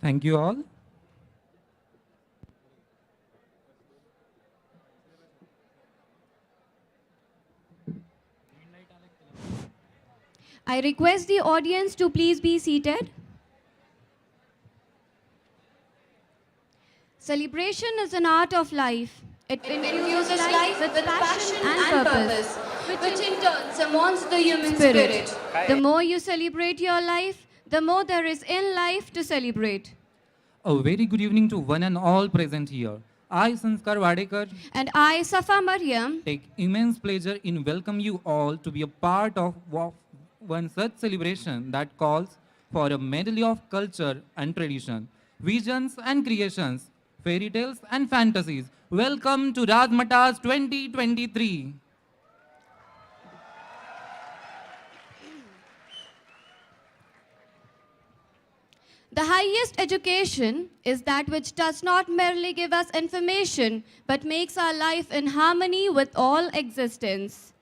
Thank you all. I request the audience to please be seated. Celebration is an art of life. It infuses life with passion and purpose, which in turn summons the human spirit. The more you celebrate your life, the more there is in life to celebrate. A very good evening to one and all present here. I, Sanskar Wadekar, And I, Safa Mariam, take immense pleasure in welcome you all to be a part of one such celebration that calls for a medley of culture and tradition, visions and creations, fairy tales and fantasies. Welcome to Razzmatazz 2023. the highest education is that which does not merely give us information, but makes our life in harmony with all existence.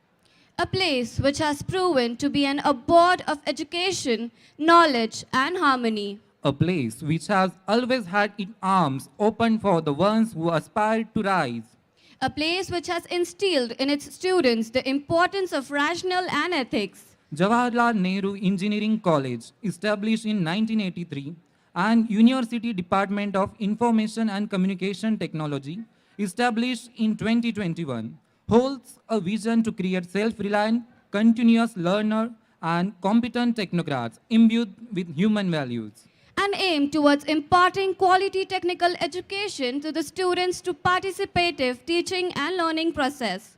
A place which has proven to be an abode of education, knowledge, and harmony. A place which has always had its arms open for the ones who aspire to rise. A place which has instilled in its students the importance of rational and ethics. Jawaharlal Nehru Engineering College, established in 1983, and University Department of Information and Communication Technology, established in 2021, holds a vision to create self-reliant, continuous learner, and competent technocrats imbued with human values. And aim towards imparting quality technical education to the students through participative teaching and learning process.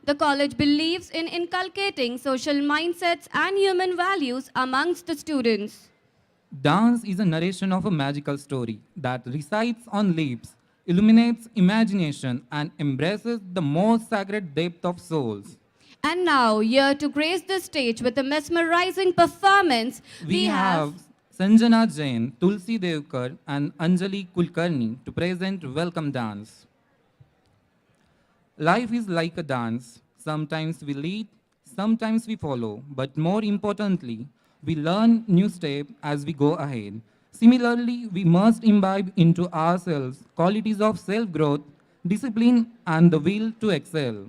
The college believes in inculcating social mindsets and human values amongst the students. Dance is a narration of a magical story that recites on lips, illuminates imagination, and embraces the most sacred depth of souls. And now, here to grace the stage with a mesmerizing performance, We have Sanjana Jain, Tulsi Devkar, and Anjali Kulkarni to present Welcome Dance. Life is like a dance. Sometimes we lead, sometimes we follow, but more importantly, we learn new steps as we go ahead. Similarly, we must imbibe into ourselves qualities of self-growth, discipline, and the will to excel.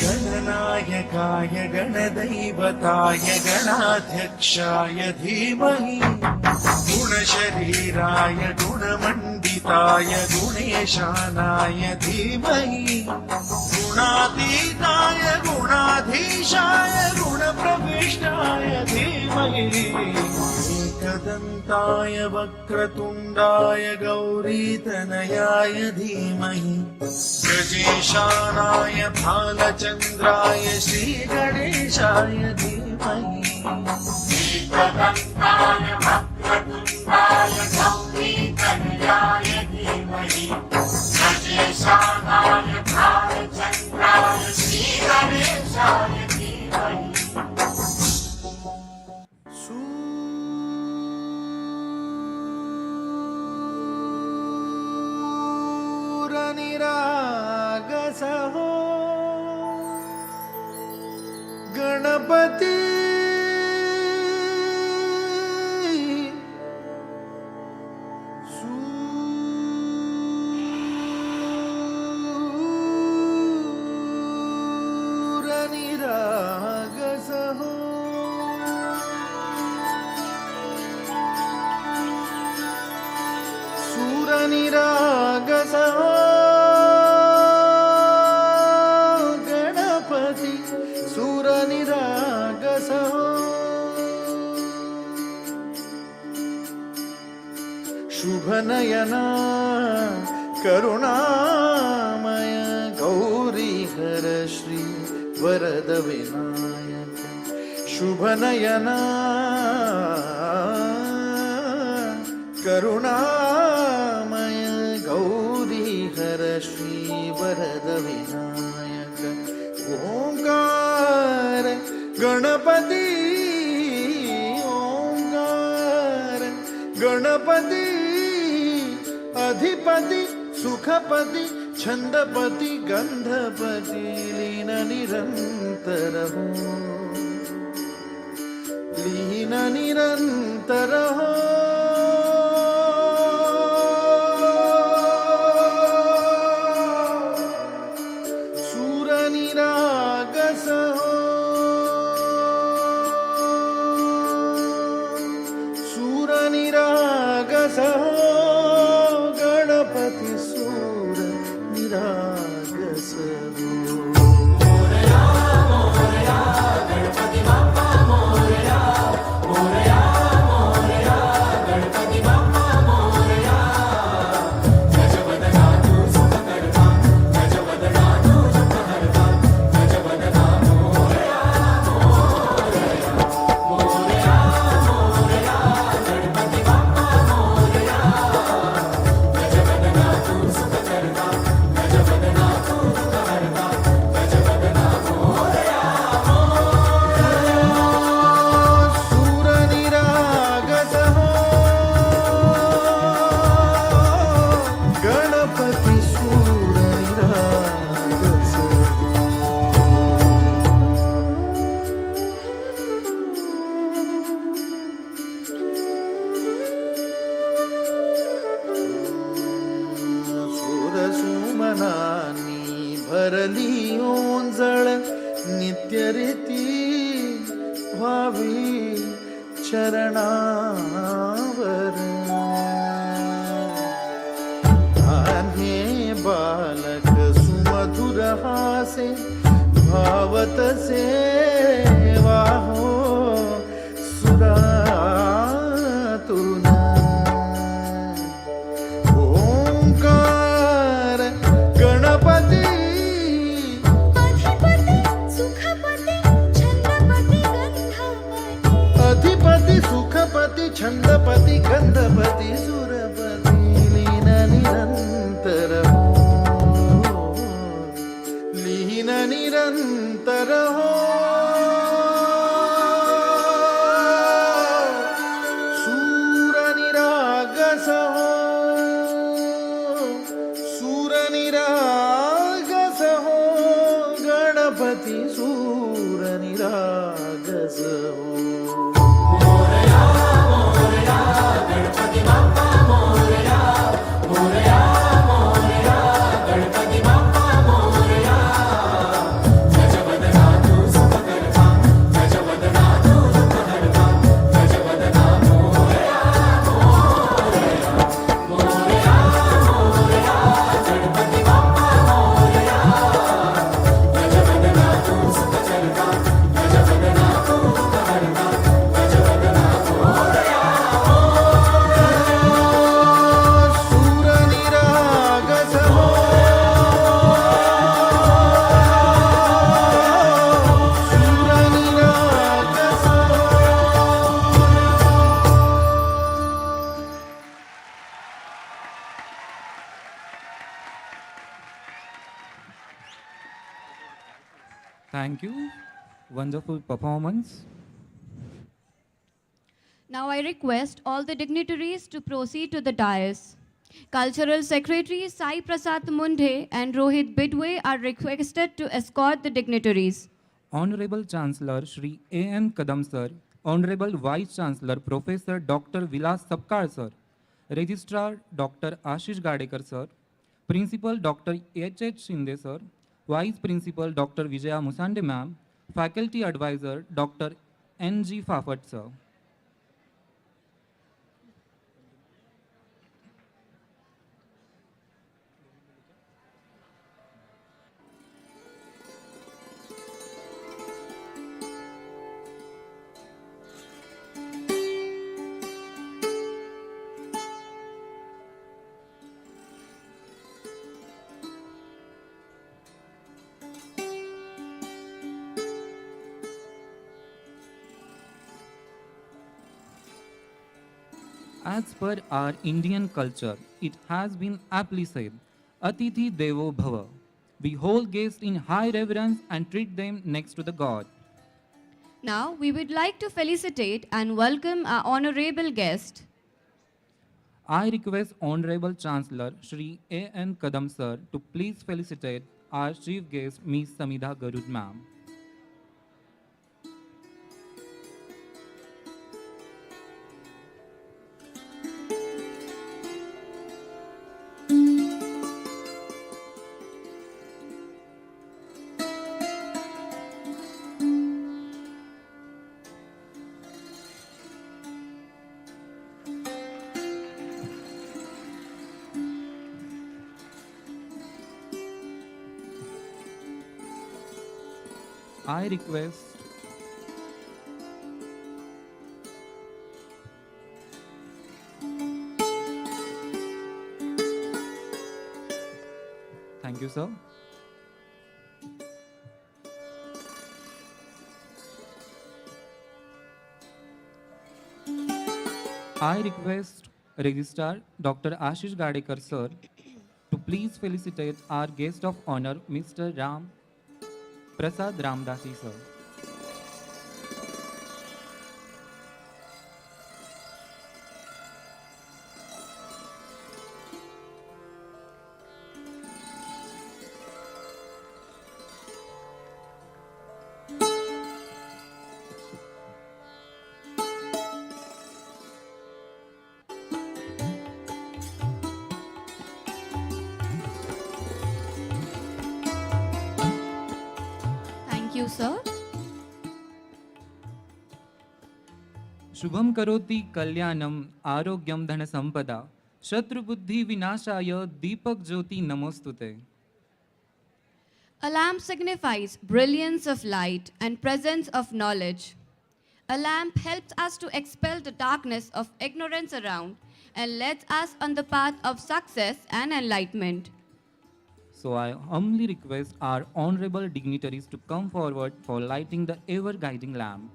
गणनायकाय गणदैवताय गणाध्यक्षाय धीमहि गुणशरीराय गुणमण्डिताय गुणेशानाय धीमहि गुणातीताय गुणाधीशाय गुणप्रविष्टाय धीमहि एकदन्ताय वक्रतुण्डाय गौरीतनयाय धीमहि गजेशानाय भालचन्द्राय श्रीगणेशाय धीमहि एकदन्ताय वक्रतुण्डाय गौरीतनयाय धीमहि गजेशानाय भालचन्द्राय श्रीगणेशाय धीमहि निरागसहो गणपति सूरनिरागसहो सूरनिरागसहो शुभनयना करुणामय गौरीहर श्री वरद विनायक शुभनयना करुणामय गौरीहर श्रीवरद विनायक ओंकार गणपती ओंकार गणपती अधिपति सुखपति छंदपति गंधपति लीन निरंतर हो लीन निरंतर हो सूर निरागस हो सूर निरागस हो गणपती सूर निरागस हो सुमनानी भरली ओंजळ नित्य रीती व्हावी चरणावर आन्हे बालक सुमधुर हासे भावत सेवा हो सुरातुन अधिपति सुखपति छंदपति गंधपति सुरपति लीन निरंतर हो लीन निरंतर हो सूर निरागस हो सूर निरागस हो गणपति सूर निरागस हो Thank you. Wonderful performance. Now I request all the dignitaries to proceed to the dais. Cultural Secretary Sai Prasad Mundhe and Rohit Bidwe are requested to escort the dignitaries. Honorable Chancellor Shri A.N. Kadam Sir, Honorable Vice Chancellor Professor Dr. Vilas Sapkar Sir, Registrar Dr. Ashish Gadekar Sir, Principal Dr. H.H. Shinde Sir, Vice Principal Dr. Vijaya Musande Ma'am, Faculty Advisor Dr. N.G. Fafat Sir. As per our Indian culture, it has been aptly said, Atithi Devo Bhava. We hold guests in high reverence and treat them next to the God. Now, we would like to felicitate and welcome our honorable guest. I request Honorable Chancellor Shri A. N. Kadam Sir to please felicitate our chief guest Ms. Samidha Garud Ma'am. I request Thank you, sir. I request Registrar Dr. Ashish Gadekar sir to please felicitate our guest of honor Mr. Ram Prasad Ramdasi sir. Thank you, sir. Shubham करोति कल्याणम आरोग्यम धन संपदा शत्रुबुद्धि विनाशाय दीपक ज्योति नमोस्तुते. A lamp signifies brilliance of light and presence of knowledge. A lamp helps us to expel the darkness of ignorance around and leads us on the path of success and enlightenment. So I humbly request our honorable dignitaries to come forward for lighting the ever guiding lamp.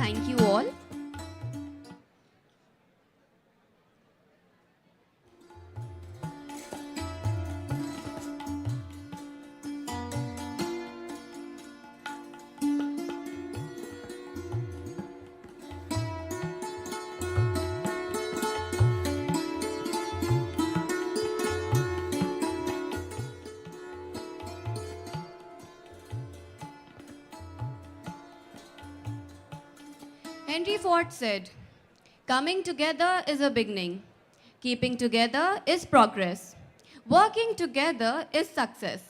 Thank you all. Henry Ford said, "Coming together is a beginning. Keeping together is progress. Working together is success."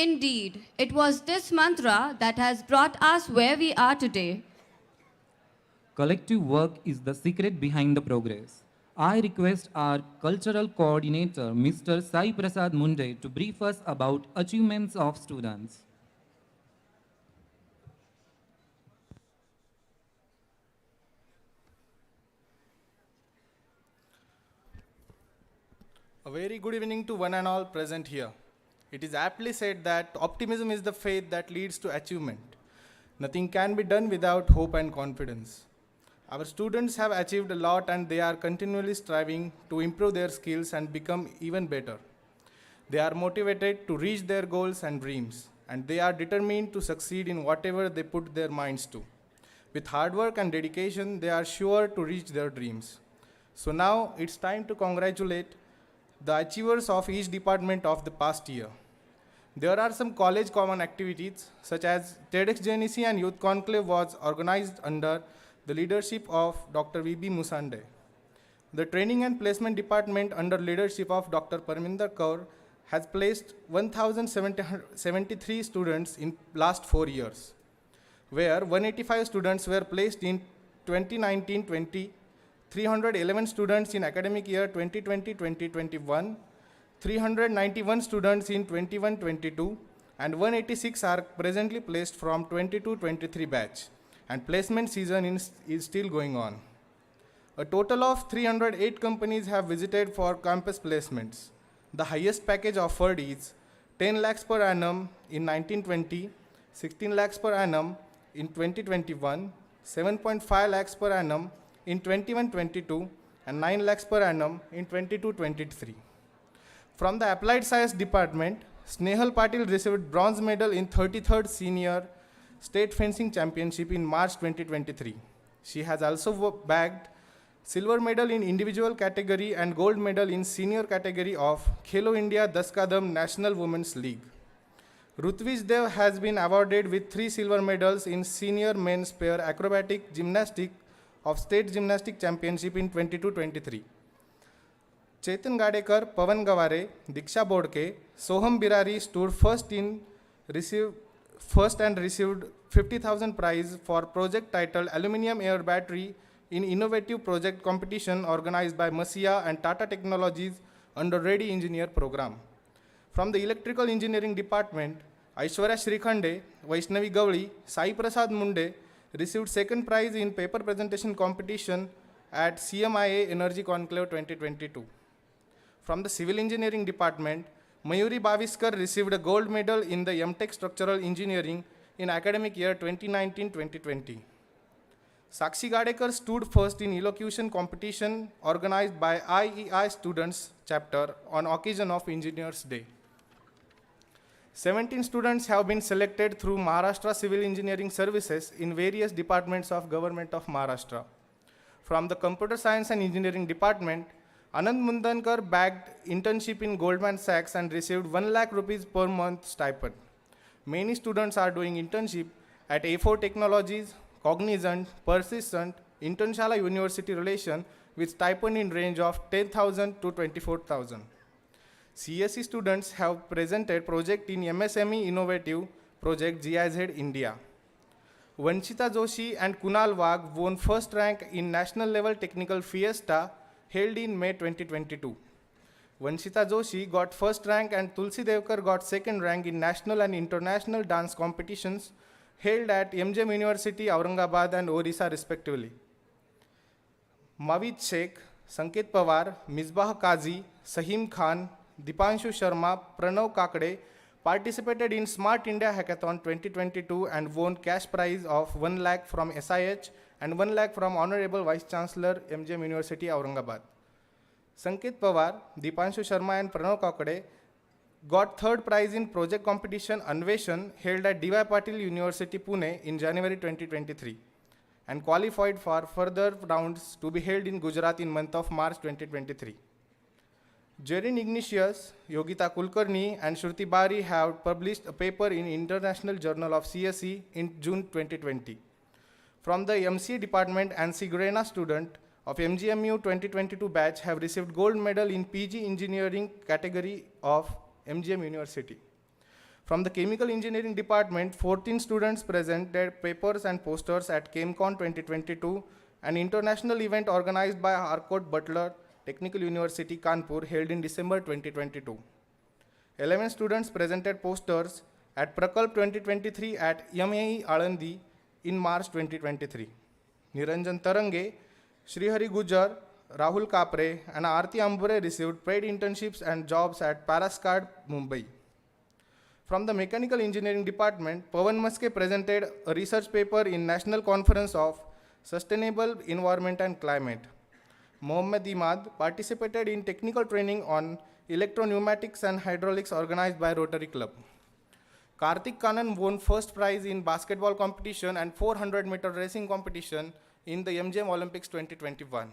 Indeed, it was this mantra that has brought us where we are today. Collective work is the secret behind the progress. I request our cultural coordinator, Mr. Sai Prasad Munde, to brief us about achievements of students. A very good evening to one and all present here. It is aptly said that optimism is the faith that leads to achievement. Nothing can be done without hope and confidence. Our students have achieved a lot and they are continually striving to improve their skills and become even better. They are motivated to reach their goals and dreams, and they are determined to succeed in whatever they put their minds to. With hard work and dedication, they are sure to reach their dreams. So now it's time to congratulate the achievers of each department of the past year. There are some college common activities such as TEDx JNEC and Youth Conclave was organized under the leadership of Dr. V.B. Musande. The Training and Placement Department under leadership of Dr. Parminder Kaur has placed 1,073 students in last 4 years, where 185 students were placed in 2019-20, 311 students in academic year 2020-2021, 391 students in 21-22, and 186 are presently placed from 22-23 batch, and placement season is still going on. A total of 308 companies have visited for campus placements. The highest package offered is 10 lakhs per annum in 1920, 16 lakhs per annum in 2021, 7.5 lakhs per annum in 21-22, and 9 lakhs per annum in 22-23. From the Applied Science Department, Snehal Patil received bronze medal in 33rd Senior State Fencing Championship in March 2023. She has also bagged silver medal in individual category and gold medal in senior category of Khelo India Daskadam National Women's League. Rutvish Dev has been awarded with 3 silver medals in senior men's pair acrobatic gymnastic of State Gymnastic Championship in 22-23. Chetan Gadekar, Pavan Gaware, Diksha Bodke, Soham Birari stood first and received 50,000 prize for project titled Aluminium Air Battery in innovative project competition organized by Masia and Tata Technologies under Ready Engineer program. From the Electrical Engineering Department, Aishwarya Shrikhande, Vaishnavi Gavli, Sai Prasad Munde received second prize in paper presentation competition at CMIA Energy Conclave 2022. From the Civil Engineering Department, Mayuri Baviskar received a gold medal in the MTech Structural Engineering in academic year 2019-2020. Sakshi Gadekar stood first in elocution competition organized by IEI Students Chapter on occasion of Engineers Day. 17 students have been selected through Maharashtra Civil Engineering Services in various departments of Government of Maharashtra. From the Computer Science and Engineering Department, Anand Mundankar bagged internship in Goldman Sachs and received 1 lakh rupees per month stipend. Many students are doing internship at A4 Technologies, Cognizant, Persistent, Internshala University Relation with stipend in range of 10,000 to 24,000. CSE students have presented project in MSME Innovative Project GIZ India. Vanshita Joshi and Kunal Wagh won first rank in National Level Technical Fiesta held in May 2022. Vanshita Joshi got first rank and Tulsi Devkar got second rank in national and international dance competitions held at MGM University, Aurangabad and Orissa respectively. Mavid Sheikh, Sanket Pawar, Misbah Kazi, Sahim Khan, Dipanshu Sharma, Pranav Kakade participated in Smart India Hackathon 2022 and won cash prize of 1 lakh from SIH and 1 lakh from Honorable Vice Chancellor MGM University, Aurangabad. Sanket Pawar, Dipanshu Sharma and Pranav Kakade got third prize in project competition Anveshan held at D.Y. Patil University, Pune in January 2023 and qualified for further rounds to be held in Gujarat in month of March 2023. Jerin Ignatius, Yogita Kulkarni and Shruti Bari have published a paper in International Journal of CSE in June 2020. From the MCA department, Ansi Grena student of MGMU 2022 batch have received gold medal in PG engineering category of MGM University. From the Chemical Engineering Department, 14 students presented papers and posters at ChemCon 2022, an international event organized by Harcourt Butler Technical University, Kanpur, held in December 2022. 11 students presented posters at Prakalp 2023 at MAE Alandi in March 2023. Niranjan Tarange, Srihari Gujar, Rahul Kapre, and Aarti Ambure received paid internships and jobs at Parascad, Mumbai. From the Mechanical Engineering Department, Pawan Maske presented a research paper in National Conference of Sustainable Environment and Climate. Mohammed Imad participated in technical training on electro-pneumatics and hydraulics organized by Rotary Club. Karthik Kanan won first prize in basketball competition and 400-meter racing competition in the MGM Olympics 2021.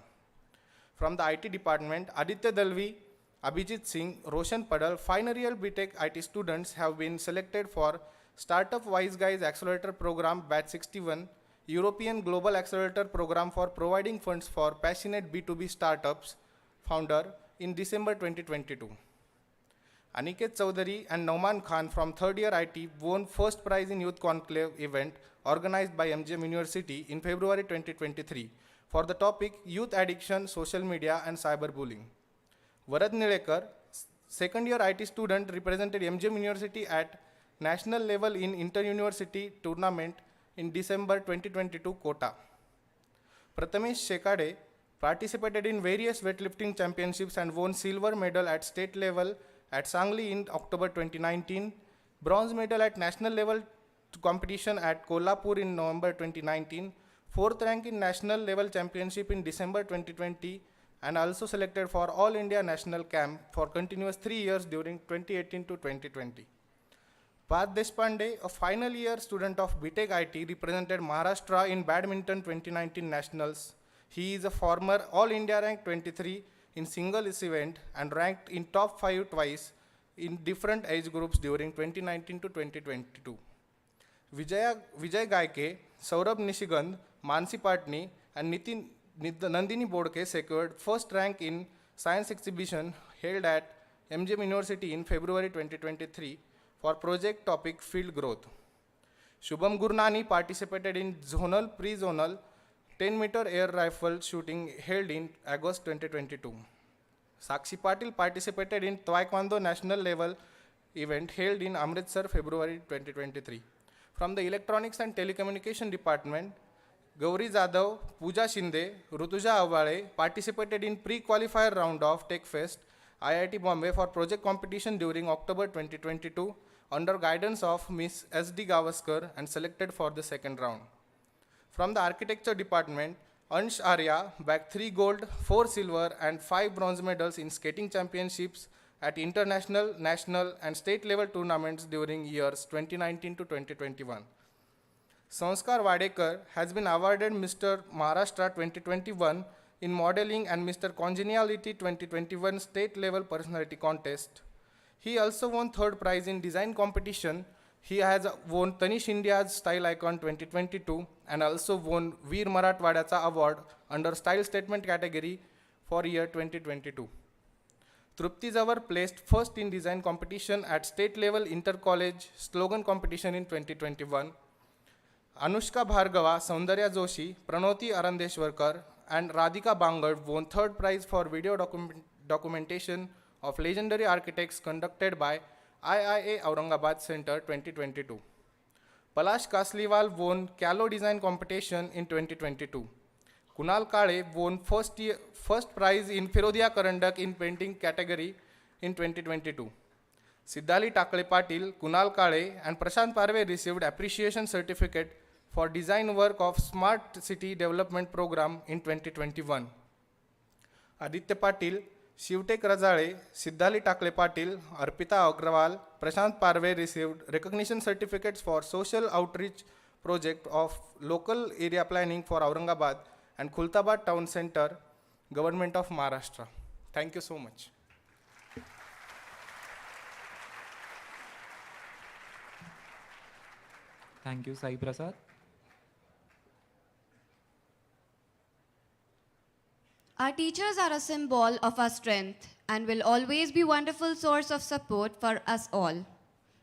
From the IT department, Aditya Dalvi, Abhijit Singh, Roshan Padal, final year BTech IT students have been selected for Startup Wise Guys Accelerator Program Batch 61, European Global Accelerator Program for providing funds for passionate B2B startups founder in December 2022. Aniket Chowdhury and Nauman Khan from third year IT won first prize in Youth Conclave event organized by MGM University in February 2023 for the topic Youth Addiction, Social Media and Cyberbullying. Varad Nilekar, second year IT student, represented MGM University at national level in inter-university tournament in December 2022 Kota. Prathamesh Shekade participated in various weightlifting championships and won silver medal at state level at Sangli in October 2019, bronze medal at national level competition at Kolhapur in November 2019, fourth rank in national level championship in December 2020, and also selected for All India National Camp for continuous 3 years during 2018 to 2020. Parth Deshpande, a final year student of BTech IT, represented Maharashtra in Badminton 2019 Nationals. He is a former All India rank 23 in singles event and ranked in top 5 twice in different age groups during 2019 to 2022. Vijay Gaike, Saurabh Nishigand, Mansi Patni, and Nandini Bodke secured first rank in science exhibition held at MGM University in February 2023 for project topic field growth. Shubham Gurnani participated in zonal pre-zonal 10-meter air rifle shooting held in August 2022. Sakshi Patil participated in Taekwondo national level event held in Amritsar February 2023. From the Electronics and Telecommunication Department, Gauri Jadhav, Pooja Shinde, Rutuja Avale participated in pre-qualifier round of TechFest IIT Bombay for project competition during October 2022 under guidance of Ms. S.D. Gavaskar and selected for the second round. From the Architecture Department, Ansh Arya bagged 3 gold, 4 silver and 5 bronze medals in skating championships at international, national and state level tournaments during years 2019 to 2021. Sanskar Wadekar has been awarded Mr. Maharashtra 2021 in modeling and Mr. Congeniality 2021 state level personality contest. He also won third prize in design competition. He has won Tanish India's Style Icon 2022 and also won Veer Marathwadacha award under style statement category for year 2022. Trupti Zawar placed first in design competition at state level inter-college slogan competition in 2021. Anushka Bhargava, Saundarya Joshi, Pranoti Arandeshwarkar and Radhika Bangad won third prize for video documentation of legendary architects conducted by IIA Aurangabad Center 2022. Palash Kasliwal won Calo Design Competition in 2022. Kunal Kale won first prize in Firodia Karandak in painting category in 2022. Siddhali Takle Patil, Kunal Kale and Prashant Parve received appreciation certificate for design work of Smart City Development Program in 2021. Aditya Patil, Shivtek Razale, Siddhali Takle Patil, Arpita Agrawal, Prashant Parve received recognition certificates for social outreach project of local area planning for Aurangabad and Khultabad Town Center, Government of Maharashtra. Thank you so much. Thank you, Sai Prasad. Our teachers are a symbol of our strength and will always be a wonderful source of support for us all.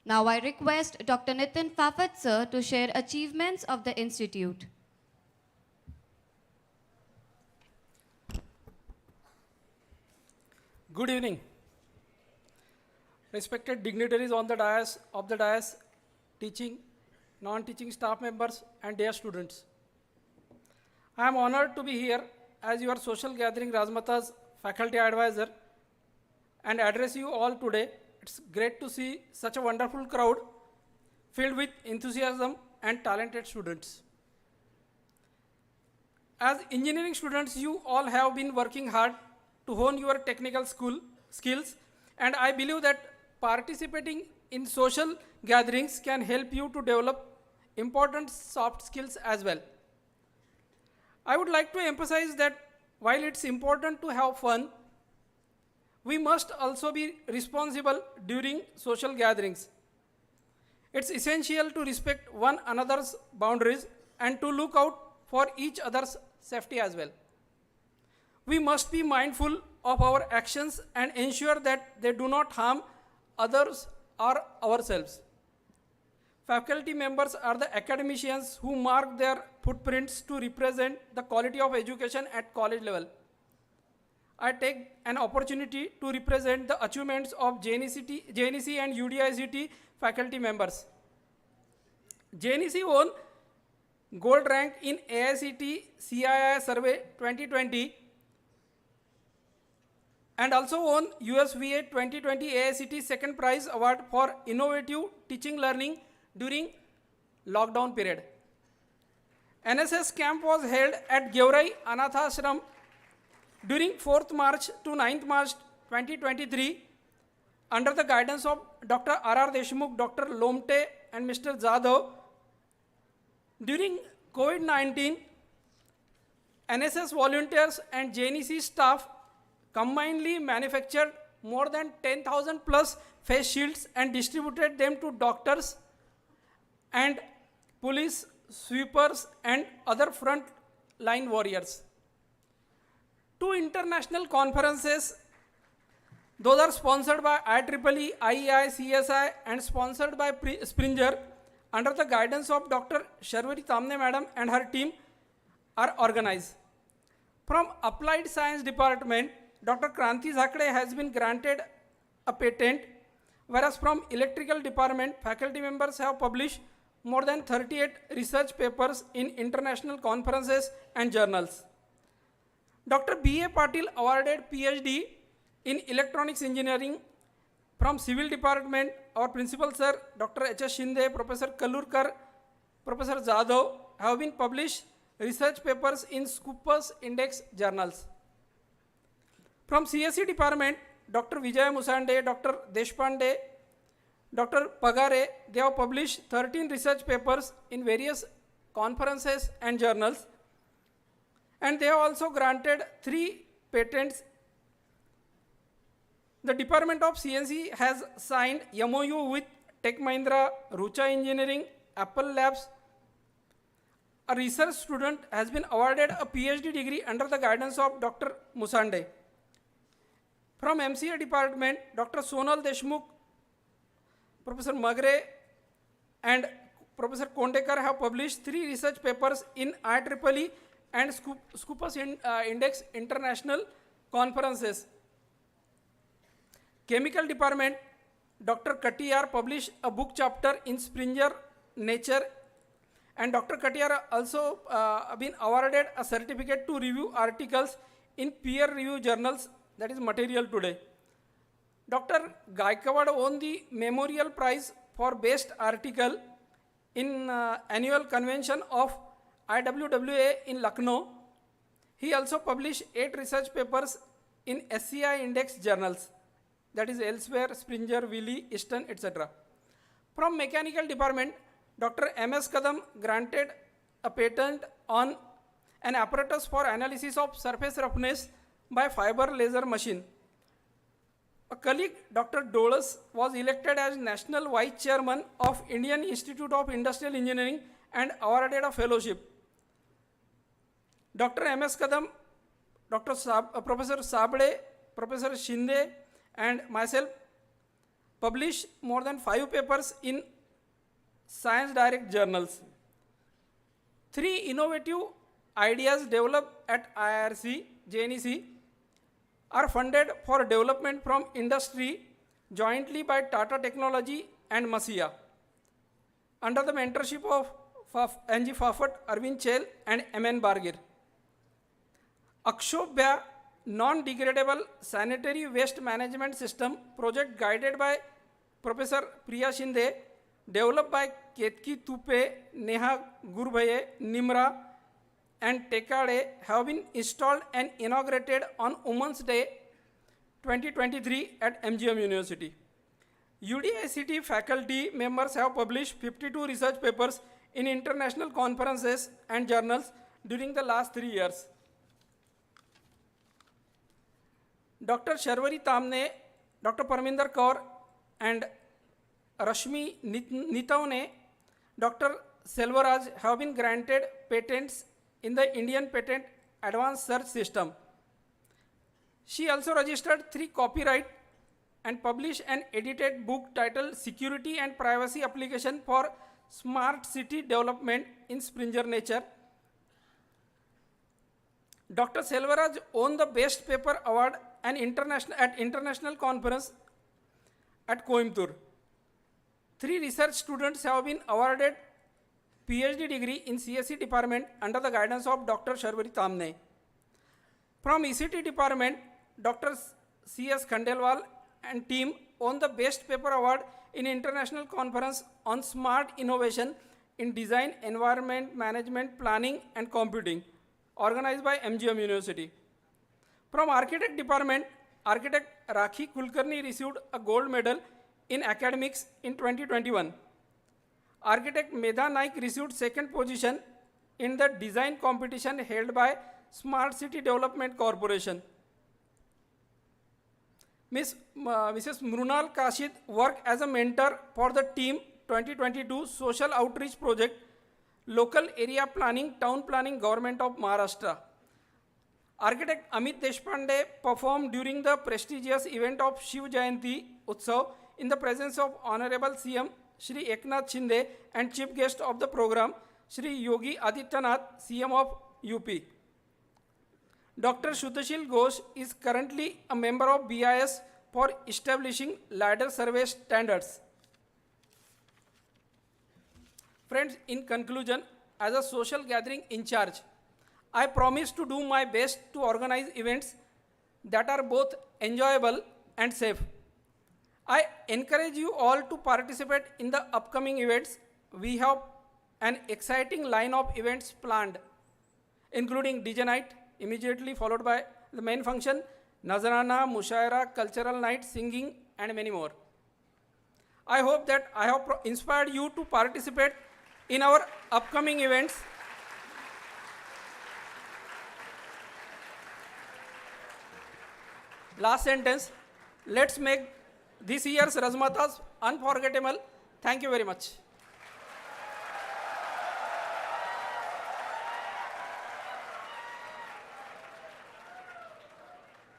Now I request Dr. Nitin Fafat sir to share achievements of the institute. Good evening. Respected dignitaries on the dais, teaching, non-teaching staff members and dear students. I am honored to be here as your social gathering Razzmatazz faculty advisor and address you all today It's great to see such a wonderful crowd filled with enthusiasm and talented students. As engineering students, you all have been working hard to hone your technical skills, and I believe that participating in social gatherings can help you to develop important soft skills as well. I would like to emphasize that while it's important to have fun, we must also be responsible during social gatherings. It's essential to respect one another's boundaries and to look out for each other's safety as well. We must be mindful of our actions and ensure that they do not harm others or ourselves. Faculty members are the academicians who mark their footprints to represent the quality of education at college level. I take an opportunity to represent the achievements of JNEC and UDICT faculty members. JNEC won gold rank in AICT CII survey 2020 and also won USVA 2020 AICT second prize award for innovative teaching learning during lockdown period. NSS camp was held at Geurai Anathashram during 4th March to 9th March 2023 under the guidance of Dr. R.R. Deshmukh, Dr. Lomte and Mr. Jadhav. During COVID-19, NSS volunteers and JNEC staff combinedly manufactured more than 10,000 plus face shields and distributed them to doctors and police, sweepers and other front line warriors. Two international conferences, those are sponsored by IEEE, IEI, CSI and sponsored by Springer under the guidance of Dr. Sharvari Tamne madam and her team are organized. From Applied Science Department, Dr. Kranti Zakde has been granted a patent, whereas from Electrical Department, faculty members have published more than 38 research papers in international conferences and journals. Dr. B.A. Patil awarded PhD in Electronics Engineering from Civil Department. Our Principal Sir, Dr. H.S. Shinde, Professor Kalurkar, Professor Jadhav have been published research papers in Scopus Index journals. From CSE Department, Dr. Vijay Musande, Dr. Deshpande, Dr. Pagare, they have published 13 research papers in various conferences and journals. And they have also granted 3 patents. The Department of CNC has signed MOU with Tech Mahindra, Rucha Engineering, Apple Labs. A research student has been awarded a PhD degree under the guidance of Dr. Musande. From MCA Department, Dr. Sonal Deshmukh, Professor Magre and Professor Kondekar have published 3 research papers in IEEE and Scopus Index international conferences. Chemical Department, Dr. Katiyar published a book chapter in Springer Nature, and Dr. Katiyar also been awarded a certificate to review articles in peer review journals, that is Material Today. Dr. Gaikwad won the Memorial Prize for Best Article in annual convention of IWWA in Lucknow. He also published 8 research papers in SCI Index journals, that is Elsewhere, Springer, Wiley, Easton, etc. From Mechanical Department, Dr. M.S. Kadam granted a patent on an apparatus for analysis of surface roughness by fiber laser machine. A colleague, Dr. Dolas, was elected as National Vice Chairman of Indian Institute of Industrial Engineering and awarded a fellowship. Dr. M.S. Kadam, Professor Sabde, Professor Shinde and myself published more than 5 papers in Science Direct journals. 3 innovative ideas developed at IRC, JNEC are funded for development from industry jointly by Tata Technology and Masia under the mentorship of N.G. Fafat, Arvind Chel and M.N. Bargir. Akshobhya non-degradable sanitary waste management system project guided by Professor Priya Shinde, developed by Ketki Tupe, Neha Gurbhaye, Nimra, and Tekade have been installed and inaugurated on Women's Day 2023 at MGM University. UDICT faculty members have published 52 research papers in international conferences and journals during the last 3 years. Dr. Sharvari Tamne, Dr. Parminder Kaur, and Rashmi Nitavne, Dr. Selvaraj have been granted patents in the Indian Patent Advanced Search System. She also registered 3 copyright and published an edited book titled Security and Privacy Application for Smart City Development in Springer Nature. Dr. Selvaraj won the Best Paper Award at international conference at Coimbatore. 3 research students have been awarded PhD degree in CSE department under the guidance of Dr. Sharvari Tamne. From ECT department, Dr. C.S. Khandelwal and team won the Best Paper Award in International Conference on Smart Innovation in Design, Environment, Management, Planning and Computing, organized by MGM University. From Architect Department, Architect Rakhi Kulkarni received a gold medal in academics in 2021. Architect Medha Naik received 2nd position in the design competition held by Smart City Development Corporation. Mrs. Mrunal Kashid worked as a mentor for the team 2022 Social Outreach Project, Local Area Planning, Town Planning, Government of Maharashtra. Architect Amit Deshpande performed during the prestigious event of Shiv Jayanti Utsav in the presence of Honorable CM Shri Eknath Shinde and chief guest of the program, Shri Yogi Adityanath, CM of UP. Dr. Shuddhashil Ghosh is currently a member of BIS for establishing ladder survey standards. Friends, in conclusion, as a social gathering in charge, I promise to do my best to organize events that are both enjoyable and safe. I encourage you all to participate in the upcoming events. We have an exciting line of events planned, including DJ Night, immediately followed by the main function, Nazarana, Mushaira, Cultural Night, Singing, and many more. I hope that I have inspired you to participate in our upcoming events. Last sentence, let's make this year's Razzmatazz unforgettable. Thank you very much.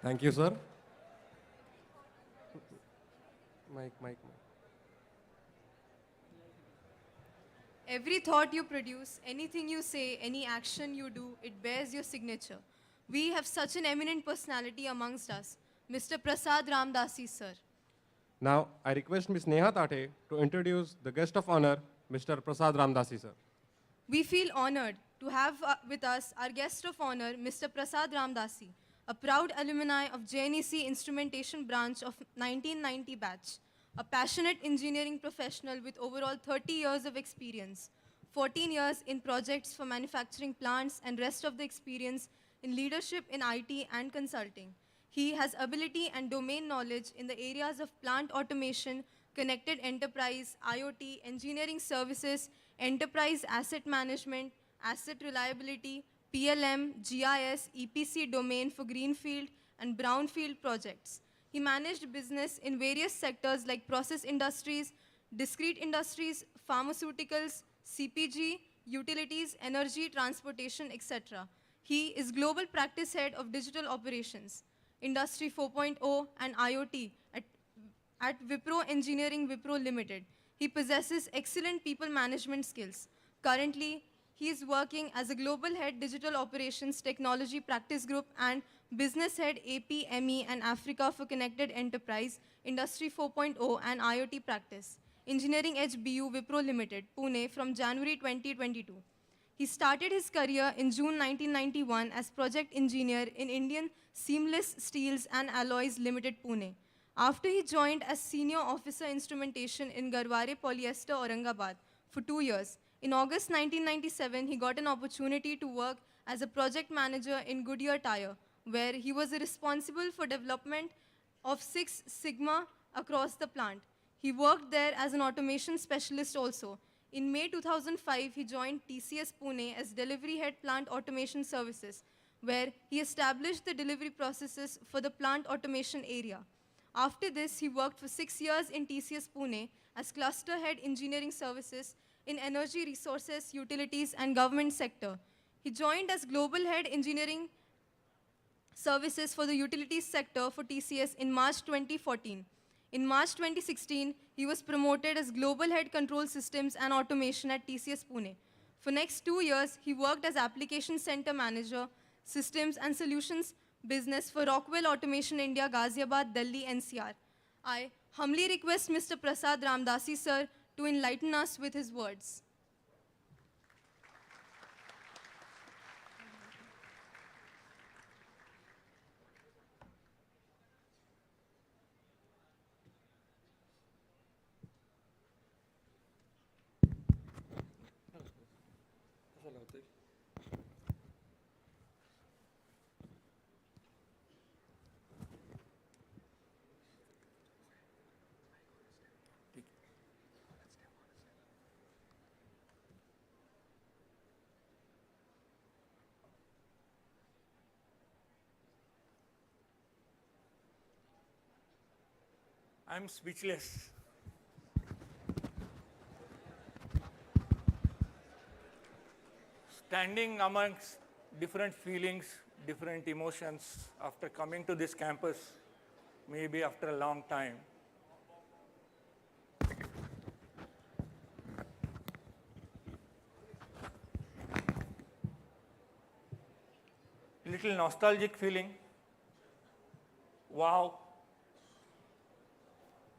Thank you, sir. Mic. Every thought you produce, anything you say, any action you do, it bears your signature. We have such an eminent personality amongst us, Mr. Prasad Ramdasi, sir. Now, I request Ms. Neha Tate to introduce the guest of honor, Mr. Prasad Ramdasi, sir. We feel honored to have with us our guest of honor, Mr. Prasad Ramdasi, a proud alumni of JNEC Instrumentation Branch of 1990 batch, a passionate engineering professional with overall 30 years of experience, 14 years in projects for manufacturing plants and rest of the experience in leadership in IT and consulting. He has ability and domain knowledge in the areas of plant automation, connected enterprise, IoT, engineering services, enterprise asset management, asset reliability, PLM, GIS, EPC domain for greenfield and brownfield projects. He managed business in various sectors like process industries, discrete industries, pharmaceuticals, CPG, utilities, energy, transportation, etc. He is Global Practice Head of Digital Operations, Industry 4.0 and IoT at Wipro Engineering Wipro Limited. He possesses excellent people management skills. Currently, he is working as a Global Head Digital Operations Technology Practice Group and Business Head APME and Africa for Connected Enterprise, Industry 4.0 and IoT Practice, Engineering Edge BU Wipro Limited, Pune from January 2022. He started his career in June 1991 as project engineer in Indian Seamless Steels and Alloys Limited, Pune. After he joined as senior officer instrumentation in Garware Polyester, Aurangabad for 2 years. In August 1997, he got an opportunity to work as a project manager in Goodyear Tire, where he was responsible for development of Six Sigma across the plant. He worked there as an automation specialist also. In May 2005, he joined TCS Pune as Delivery Head Plant Automation Services, where he established the delivery processes for the plant automation area. After this, he worked for 6 years in TCS Pune as Cluster Head Engineering Services in Energy Resources, Utilities and Government sector. He joined as Global Head Engineering Services for the Utilities sector for TCS in March 2014. In March 2016, he was promoted as Global Head Control Systems and Automation at TCS Pune. For next 2 years, he worked as Application Center Manager, Systems and Solutions Business for Rockwell Automation India, Ghaziabad, Delhi, NCR. I humbly request Mr. Prasad Ramdasi, sir, to enlighten us with his words. I'm speechless. Standing amongst different feelings, different emotions after coming to this campus, maybe after a long time. Little nostalgic feeling. Wow.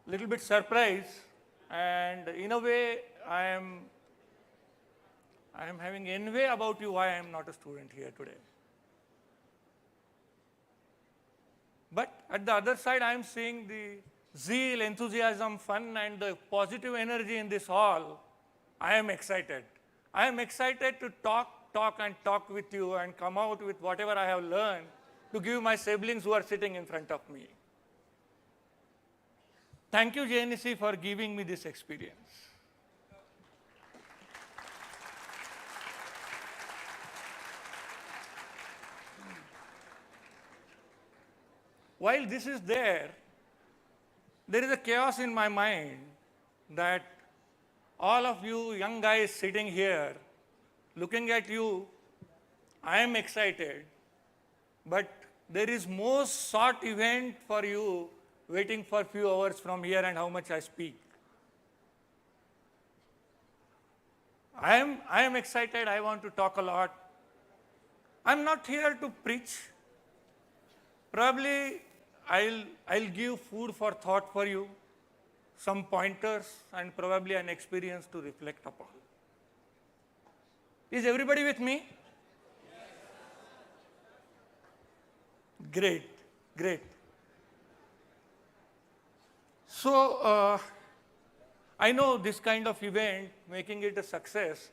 Little bit surprised, and in a way, I am having envy about you why I am not a student here today. But at the other side, I am seeing the zeal, enthusiasm, fun, and the positive energy in this hall. I am excited. I am excited to talk with you and come out with whatever I have learned to give my siblings who are sitting in front of me. Thank you, JNEC, for giving me this experience. While this is there is a chaos in my mind that all of you young guys sitting here, looking at you, I am excited, but there is most sought event for you waiting for a few hours from here and how much I speak. I am excited, I want to talk a lot. I'm not here to preach. Probably I'll give food for thought for you, some pointers and probably an experience to reflect upon. Is everybody with me? Great, great. So, I know this kind of event, making it a success,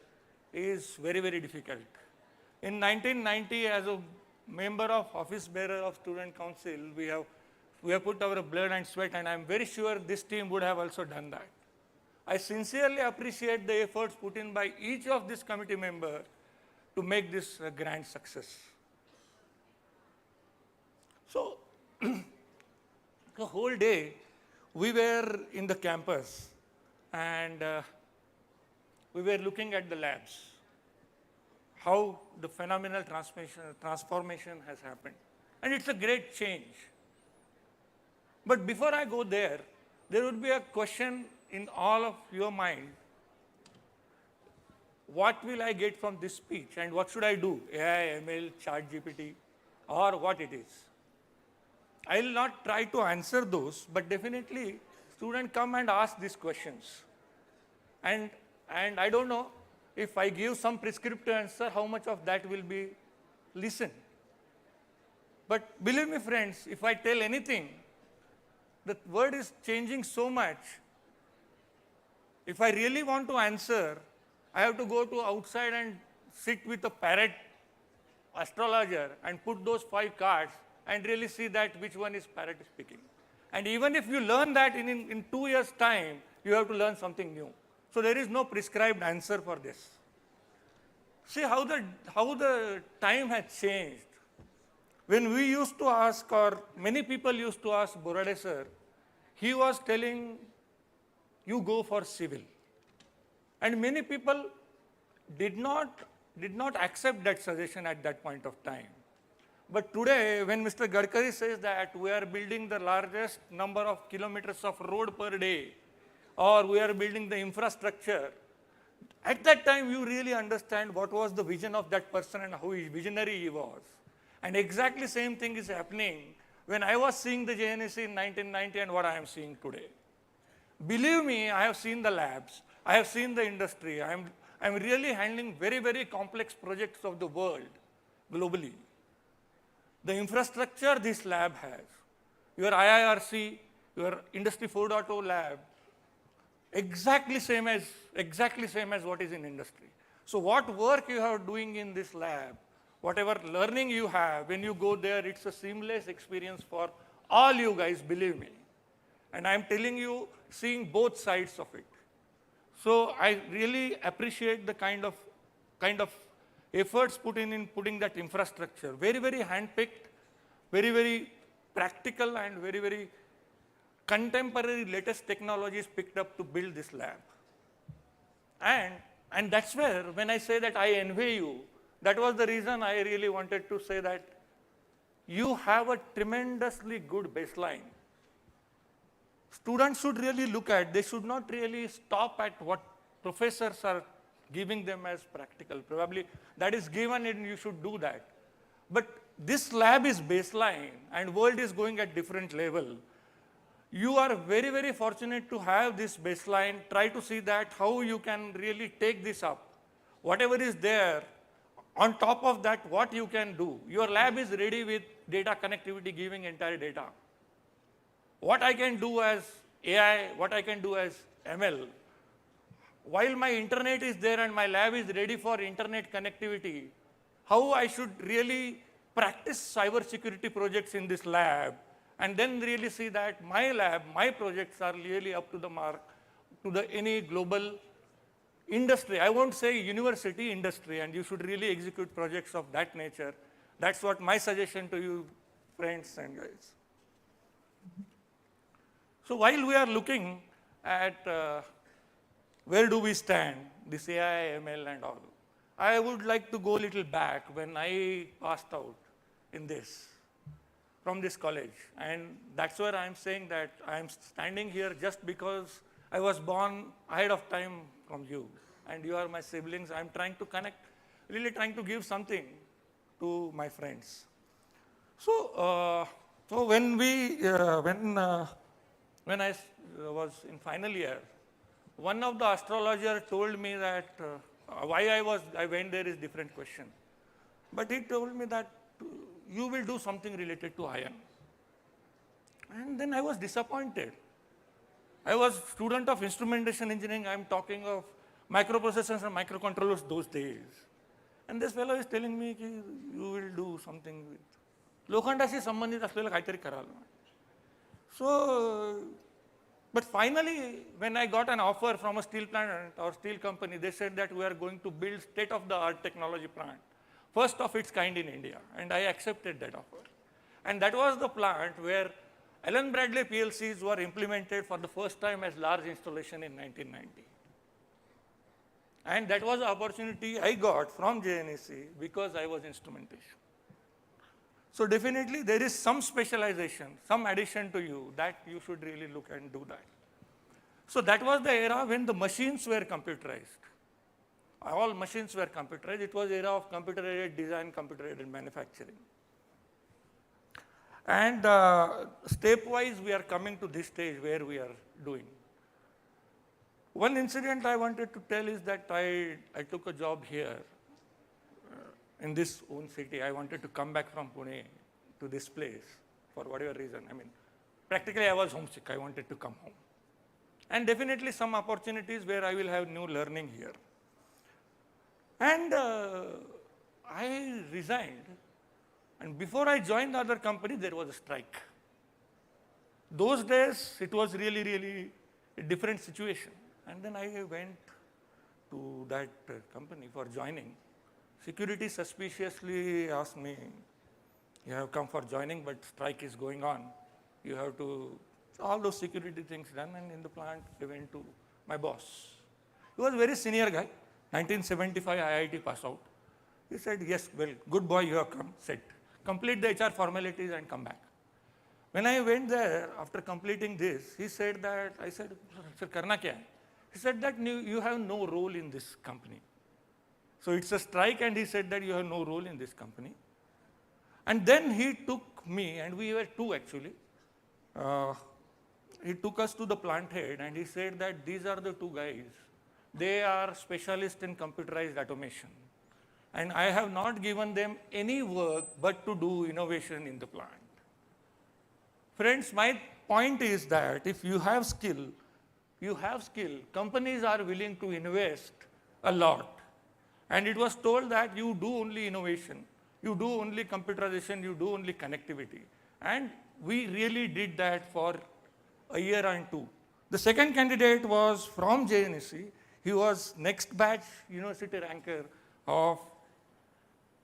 is very, very difficult. In 1990, as a member of Office Bearer of Student Council, we have put our blood and sweat, and I'm very sure this team would have also done that. I sincerely appreciate the efforts put in by each of this committee member to make this a grand success. So, the whole day, we were in the campus and we were looking at the labs, how the phenomenal transformation has happened. And it's a great change. But before I go there would be a question in all of your mind. What will I get from this speech and what should I do? AI, ML, ChatGPT, or what it is? I will not try to answer those, but definitely students come and ask these questions. And I don't know, if I give some prescriptive answer, how much of that will be listened? But believe me, friends, if I tell anything, the word is changing so much. If I really want to answer, I have to go to outside and sit with a parrot astrologer and put those 5 cards and really see that which one is parrot speaking. And even if you learn that in 2 years' time, you have to learn something new. So there is no prescribed answer for this. See how the time has changed. When we used to ask, or many people used to ask Borade sir, he was telling, you go for civil. And many people did not accept that suggestion at that point of time. But today, when Mr. Gadkari says that we are building the largest number of kilometers of road per day, or we are building the infrastructure, at that time you really understand what was the vision of that person and how visionary he was. And exactly same thing is happening when I was seeing the JNEC in 1990 and what I am seeing today. Believe me, I have seen the labs, I have seen the industry, I'm really handling very, very complex projects of the world globally. The infrastructure this lab has, your IIRC, your Industry 4.0 lab, exactly same as what is in industry. So what work you are doing in this lab, whatever learning you have, when you go there, it's a seamless experience for all you guys, believe me. And I'm telling you, seeing both sides of it. So I really appreciate the kind of efforts put in putting that infrastructure. Very, very hand-picked, very, very practical, and very, very contemporary latest technologies picked up to build this lab. And that's where, when I say that I envy you, that was the reason I really wanted to say that you have a tremendously good baseline. Students should really look at, they should not really stop at what professors are giving them as practical. Probably that is given and you should do that. But this lab is baseline and world is going at different level. You are very, very fortunate to have this baseline. Try to see that how you can really take this up. Whatever is there, on top of that, what you can do. Your lab is ready with data connectivity, giving entire data. What I can do as AI, what I can do as ML, while my internet is there and my lab is ready for internet connectivity, how I should really practice cybersecurity projects in this lab, and then really see that my lab, my projects are really up to the mark to any global industry. I won't say university, industry, and you should really execute projects of that nature. That's what my suggestion to you, friends and guys. So while we are looking at where do we stand, this AI, ML and all, I would like to go a little back when I passed out in this, from this college. And that's where I'm saying that I'm standing here just because I was born ahead of time from you. And you are my siblings. I'm trying to connect, really trying to give something to my friends. So, when I was in final year, one of the astrologers told me that why I went there is different question. But he told me that you will do something related to iron. And then I was disappointed. I was student of instrumentation engineering. I'm talking of microprocessors and microcontrollers those days. And this fellow is telling me you will do something with लोखंडाशी संबंधित असलेलं काहीतरी कराल. So, but finally, when I got an offer from a steel plant or steel company, they said that we are going to build state-of-the-art technology plant, first of its kind in India, and I accepted that offer. And that was the plant where Allen Bradley PLCs were implemented for the first time as large installation in 1990. And that was the opportunity I got from JNEC because I was instrumentation. So definitely there is some specialization, some addition to you that you should really look and do that. So that was the era when the machines were computerized. All machines were computerized. It was era of computer-aided design, computer-aided manufacturing. And stepwise we are coming to this stage where we are doing. One incident I wanted to tell is that I took a job here in this own city. I wanted to come back from Pune to this place for whatever reason. I mean, practically I was homesick. I wanted to come home. And definitely some opportunities where I will have new learning here. And I resigned. And before I joined the other company, there was a strike. Those days, it was really, really a different situation. And then I went to that company for joining. Security suspiciously asked me, you have come for joining, but strike is going on. You have to, all those security things done, and in the plant, they went to my boss. He was a very senior guy, 1975 IIT pass out. He said, yes, well, good boy, you have come, sit. Complete the HR formalities and come back. When I went there, after completing this, he said that, I said, sir, karna kya hai? He said that you have no role in this company. So it's a strike, and he said that you have no role in this company. And then he took me, and we were two actually. He took us to the plant head, and he said that these are the two guys. They are specialists in computerized automation. And I have not given them any work but to do innovation in the plant. Friends, my point is that if you have skill, companies are willing to invest a lot. And it was told that you do only innovation, you do only computerization, you do only connectivity. And we really did that for a year and two. The second candidate was from JNEC. He was next batch university ranker of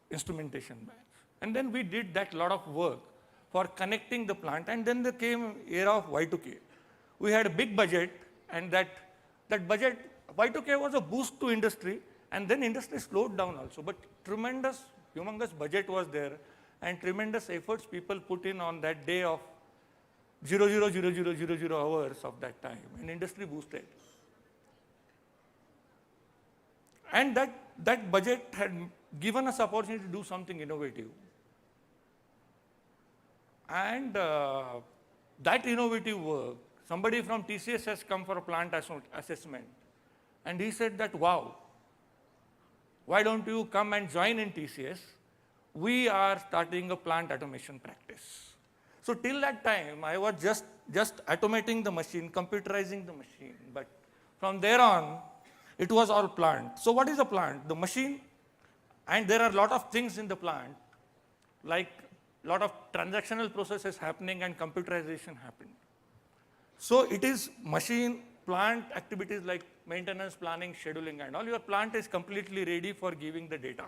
instrumentation batch. And then we did that lot of work for connecting the plant. And then there came era of Y2K. We had a big budget, and that budget, Y2K was a boost to industry, and then industry slowed down also. But tremendous, humongous budget was there, and tremendous efforts people put in on that day of 0.00000 hours of that time, and industry boosted. And that budget had given us opportunity to do something innovative. And that innovative work, somebody from TCS has come for a plant assessment. And he said that, wow, why don't you come and join in TCS? We are starting a plant automation practice. So till that time, I was just automating the machine, computerizing the machine. But from there on, it was all plant. So what is a plant? The machine, and there are a lot of things in the plant, like a lot of transactional processes happening and computerization happening. So it is machine, plant activities like maintenance, planning, scheduling, and all. Your plant is completely ready for giving the data.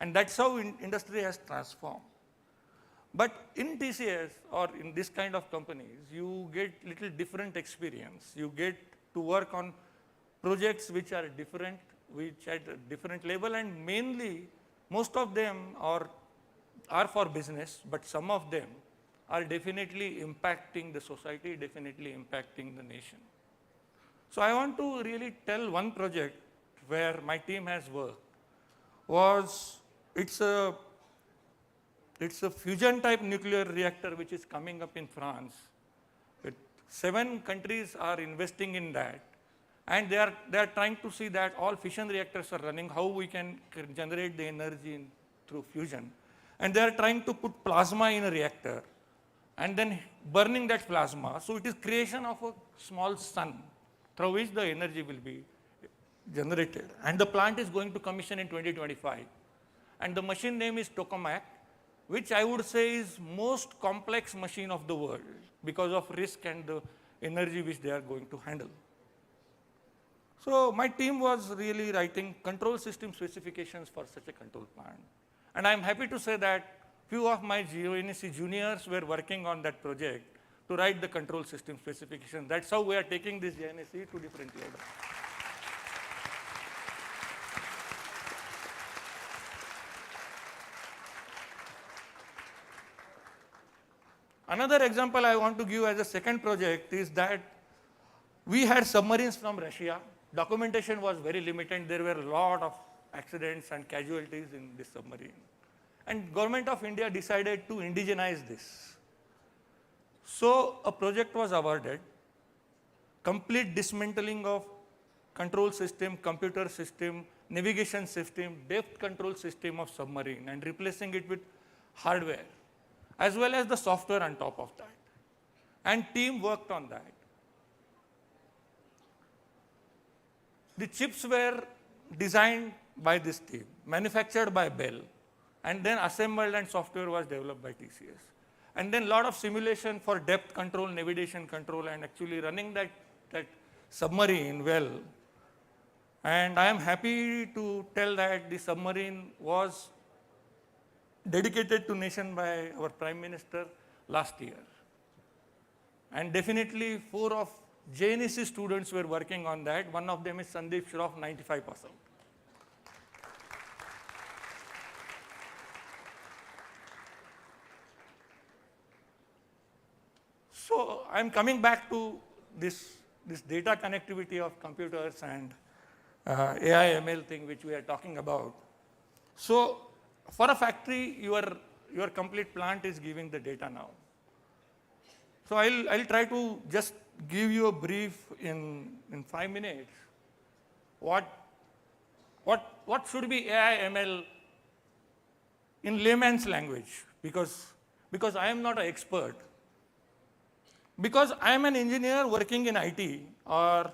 And that's how industry has transformed. But in TCS or in this kind of companies, you get little different experience. You get to work on projects which are different, which at a different level, and mainly most of them are for business, but some of them are definitely impacting the society, definitely impacting the nation. So I want to really tell one project where my team has worked. It's a fusion type nuclear reactor which is coming up in France. 7 countries are investing in that. And they are trying to see that all fission reactors are running, how we can generate the energy through fusion. And they are trying to put plasma in a reactor and then burning that plasma. So it is creation of a small sun through which the energy will be generated. And the plant is going to commission in 2025. And the machine name is tokamak, which I would say is most complex machine of the world because of risk and the energy which they are going to handle. So my team was really writing control system specifications for such a control plant. And I'm happy to say that few of my JNEC juniors were working on that project to write the control system specification. That's how we are taking this JNEC to different levels. Another example I want to give as a second project is that we had submarines from Russia. Documentation was very limited. There were a lot of accidents and casualties in this submarine. And Government of India decided to indigenize this. So a project was awarded. complete dismantling of control system, computer system, navigation system, depth control system of submarine and replacing it with hardware, as well as the software on top of that. And team worked on that. The chips were designed by this team, manufactured by Bell, and then assembled and software was developed by TCS. And then a lot of simulation for depth control, navigation control, and actually running that submarine well. And I am happy to tell that the submarine was dedicated to nation by our Prime Minister last year. And definitely 4 of JNEC students were working on that. One of them is Sandeep Shroff, 95%. So I'm coming back to this data connectivity of computers and AI ML thing which we are talking about. So for a factory, your complete plant is giving the data now. So I'll try to just give you a brief in 5 minutes. What should be AI ML in layman's language? Because I am not an expert. Because I am an engineer working in IT, or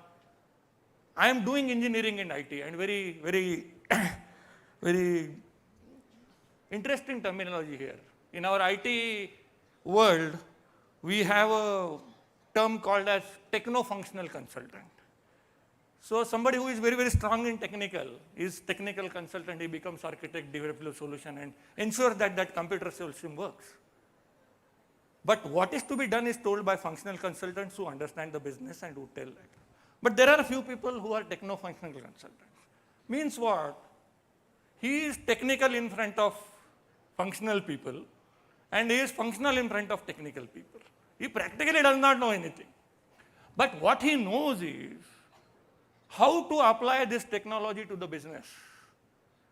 I am doing engineering in IT, and very, very, very interesting terminology here. In our IT world, we have a term called as techno-functional consultant. So somebody who is very, very strong in technical is technical consultant. He becomes architect, develops a solution, and ensures that that computer solution works. But what is to be done is told by functional consultants who understand the business and who tell that. But there are a few people who are techno-functional consultants. Means what? He is technical in front of functional people, and he is functional in front of technical people. He practically does not know anything. But what he knows is how to apply this technology to the business.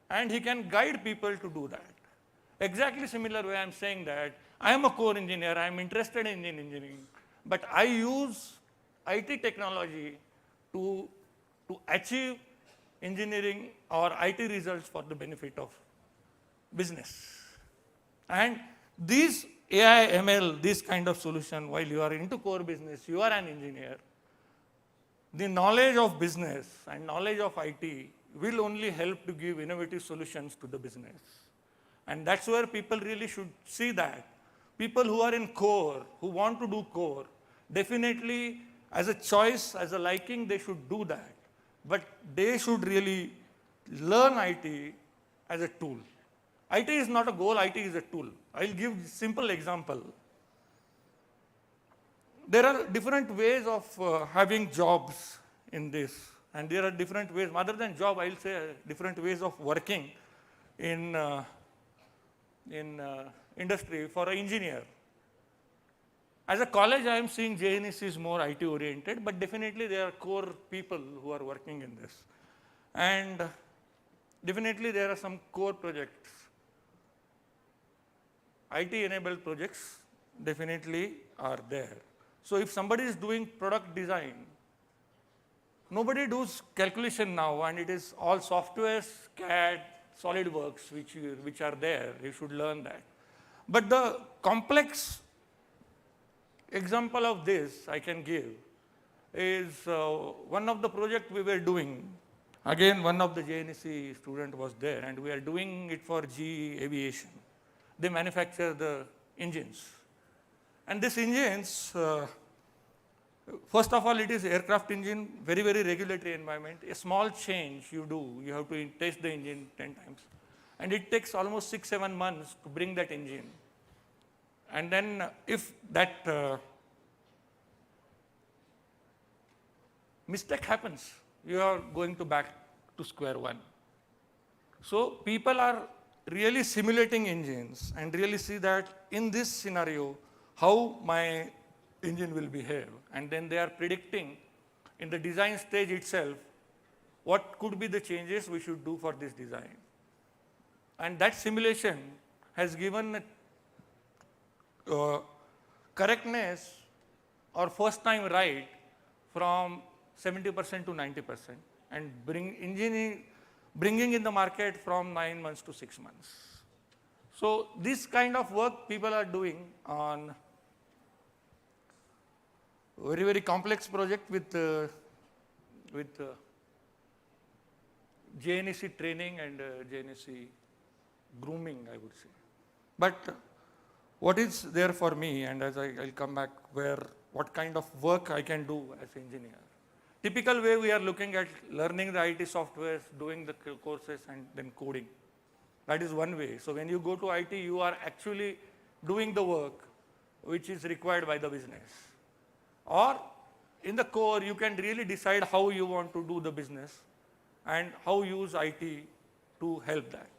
And he can guide people to do that. Exactly similar way I am saying that I am a core engineer, I am interested in engineering, but I use IT technology to achieve engineering or IT results for the benefit of business. And these AI, ML, this kind of solution, while you are into core business, you are an engineer, the knowledge of business and knowledge of IT will only help to give innovative solutions to the business. And that's where people really should see that. People who are in core, who want to do core, definitely as a choice, as a liking, they should do that. But they should really learn IT as a tool. IT is not a goal, IT is a tool. I'll give a simple example. There are different ways of having jobs in this. And there are different ways, other than job, I'll say different ways of working in industry for an engineer. As a college, I am seeing JNEC is more IT oriented, but definitely there are core people who are working in this. And definitely there are some core projects. IT enabled projects definitely are there. So if somebody is doing product design, nobody does calculation now, and it is all softwares, CAD, SolidWorks, which are there. You should learn that. But the complex example of this I can give is one of the projects we were doing. Again, one of the JNEC student was there, and we are doing it for GE Aviation. They manufacture the engines. And these engines, first of all, it is aircraft engine, very, very regulatory environment. A small change you do, you have to test the engine 10 times. And it takes almost 6-7 months to bring that engine. And then if that mistake happens, you are going to back to square one. So people are really simulating engines and really see that in this scenario, how my engine will behave. And then they are predicting in the design stage itself, what could be the changes we should do for this design. And that simulation has given correctness or first time right from 70% to 90% and bringing in the market from 9 months to 6 months. So this kind of work people are doing on very, very complex project with JNEC training and JNEC grooming, I would say. But what is there for me, and as I'll come back, what kind of work I can do as an engineer. Typical way we are looking at learning the IT software, doing the courses and then coding. That is one way. So when you go to IT, you are actually doing the work which is required by the business. Or in the core, you can really decide how you want to do the business and how use IT to help that.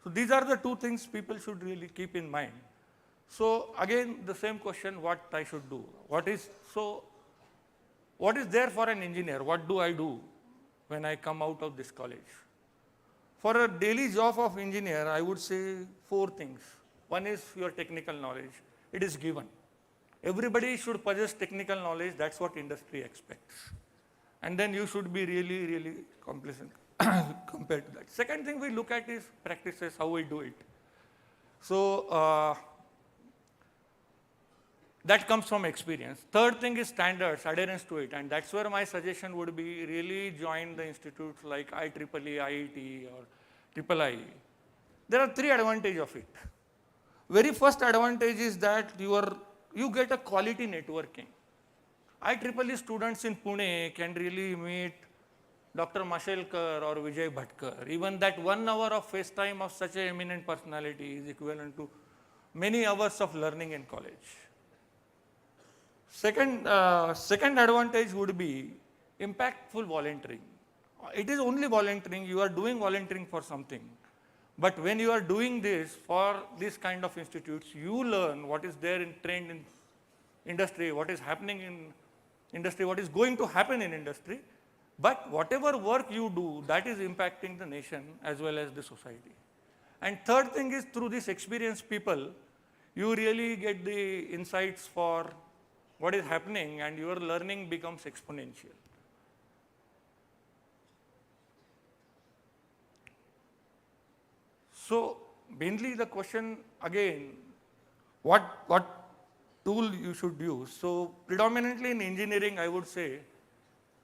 So these are the two things people should really keep in mind. So again, the same question, what I should do? What is there for an engineer? What do I do when I come out of this college? For a daily job of engineer, I would say 4 things. One is your technical knowledge. It is given. Everybody should possess technical knowledge. That's what industry expects. And then you should be really, really complacent compared to that. Second thing we look at is practices, how we do it. So that comes from experience. Third thing is standards, adherence to it. And that's where my suggestion would be really join the institutes like IEEE, IIT or IIIE. There are 3 advantages of it. Very first advantage is that you get a quality networking. IEEE students in Pune can really meet Dr. Mashelkar or Vijay Bhatkar. Even that 1 hour of FaceTime of such an eminent personality is equivalent to many hours of learning in college. Second advantage would be impactful volunteering. It is only volunteering, you are doing volunteering for something. But when you are doing this for this kind of institutes, you learn what is there in trend in industry, what is happening in industry, what is going to happen in industry. But whatever work you do, that is impacting the nation as well as the society. And third thing is through this experienced people, you really get the insights for what is happening and your learning becomes exponential. So mainly the question again, what tool you should use. So predominantly in engineering, I would say,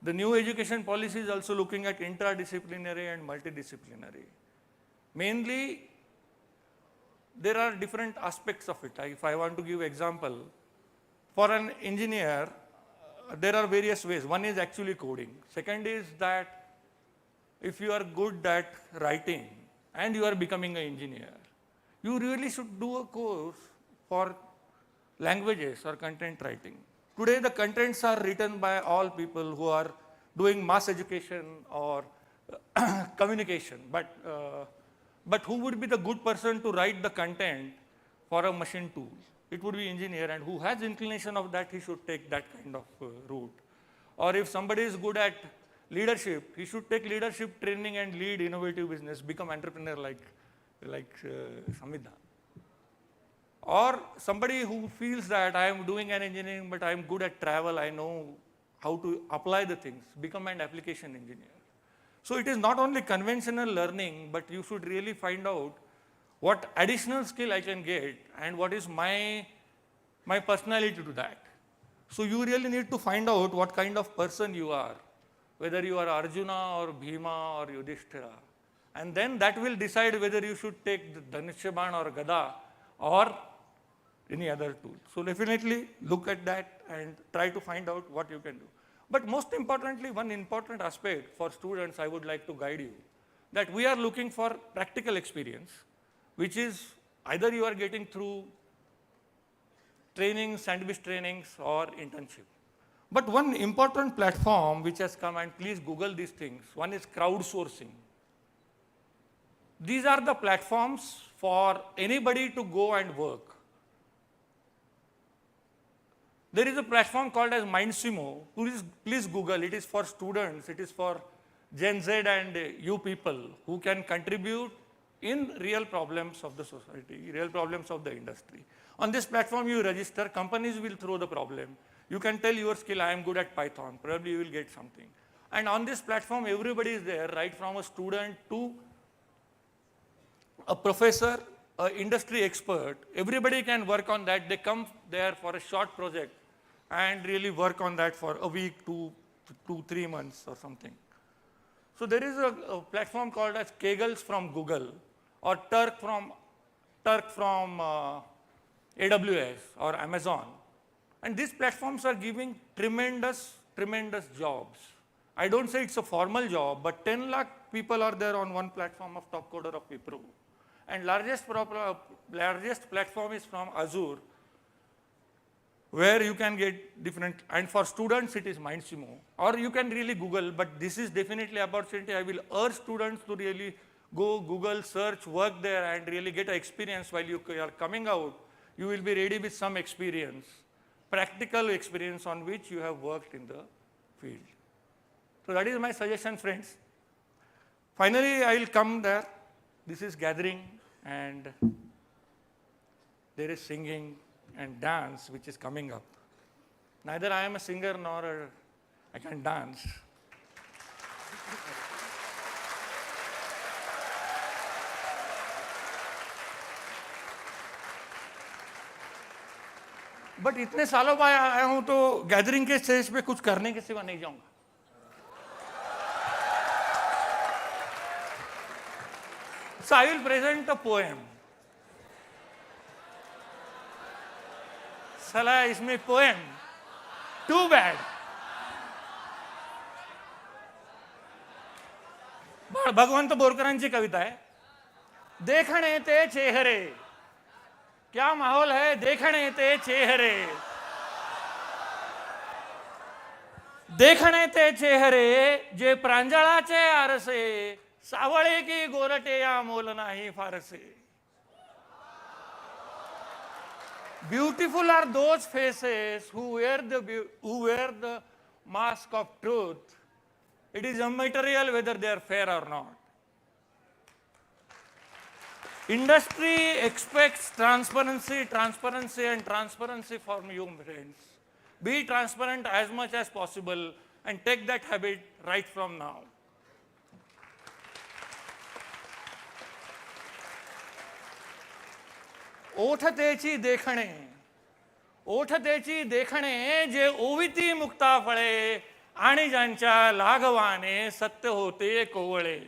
the new education policy is also looking at interdisciplinary and multidisciplinary. Mainly, there are different aspects of it. If I want to give example, for an engineer, there are various ways. One is actually coding. Second is that if you are good at writing and you are becoming an engineer, you really should do a course for languages or content writing. Today, the contents are written by all people who are doing mass education or communication. But who would be the good person to write the content for a machine tool? It would be engineer, and who has inclination of that, he should take that kind of route. Or if somebody is good at leadership, he should take leadership training and lead innovative business, become entrepreneur like Samvidha. Or somebody who feels that I am doing an engineering, but I am good at travel, I know how to apply the things, become an application engineer. So it is not only conventional learning, but you should really find out what additional skill I can get and what is my personality to that. So you really need to find out what kind of person you are, whether you are Arjuna or Bhima or Yudhishthira. And then that will decide whether you should take the Dhanushaban or Gada or any other tool. So definitely look at that and try to find out what you can do. But most importantly, one important aspect for students I would like to guide you, that we are looking for practical experience, which is either you are getting through trainings, sandwich trainings or internship. But one important platform which has come, and please Google these things, one is crowdsourcing. These are the platforms for anybody to go and work. There is a platform called as MindSumo. Please Google, it is for students, it is for Gen Z and you people who can contribute in real problems of the society, real problems of the industry. On this platform you register, companies will throw the problem. You can tell your skill, I am good at Python. Probably you will get something. And on this platform, everybody is there, right from a student to a professor, an industry expert. Everybody can work on that. They come there for a short project and really work on that for a week, 3 months or something. So there is a platform called as Kegels from Google or Turk from AWS or Amazon. And these platforms are giving tremendous jobs. I don't say it's a formal job, but 10 lakh people are there on one platform of Top Coder of Wipro. And largest platform is from Azure, where you can get different, and for students it is Mindsimo. Or you can really Google, but this is definitely opportunity. I will urge students to really go Google, search, work there and really get an experience while you are coming out. You will be ready with some experience, practical experience on which you have worked in the field. So that is my suggestion, friends. Finally, I will come there. This is gathering and there is singing and dance which is coming up. Neither I am a singer nor I can dance. But इतने सालों बाद आया हूं तो gathering के stage पे कुछ करने के सिवा नहीं जाऊंगा. So I will present a poem. साला इसमें पोएम. Too bad. भगवंत बोरकरांची कविता आहे. देखणे ते चेहरे. क्या माहौल है देखणे ते चेहरे. देखणे ते चेहरे जे प्रांजळाचे आरसे. सावळे की गोरटे या मोल नाही फारसे. Beautiful are those faces who wear the mask of truth. It is immaterial whether they are fair or not. Industry expects transparency from you, friends. Be transparent as much as possible and take that habit right from now. ओठतेची देखणे. ओठतेची देखणे जे ओविती मुक्ता फळे आणि ज्यांच्या लाघवाने सत्य होते कोवळे.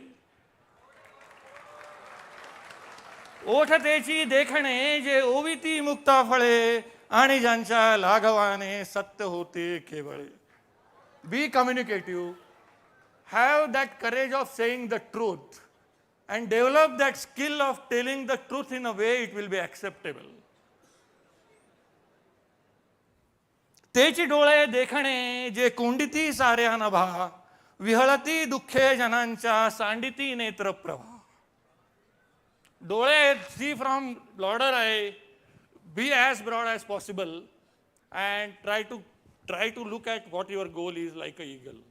ओठतेची देखणे जे ओविती मुक्ता फळे आणि ज्यांच्या लाघवाने सत्य होते केवळे. Be communicative. Have that courage of saying the truth and develop that skill of telling the truth in a way it will be acceptable. Techi डोळे देखणे जे कोंडिती साऱ्या नभा. विहळती दुःखे जनांच्या सांडिती नेत्रप्रभा. डोळे सी फ्रॉम ब्रॉडर आहे. Be as broad as possible and try to look at what your goal is like an eagle.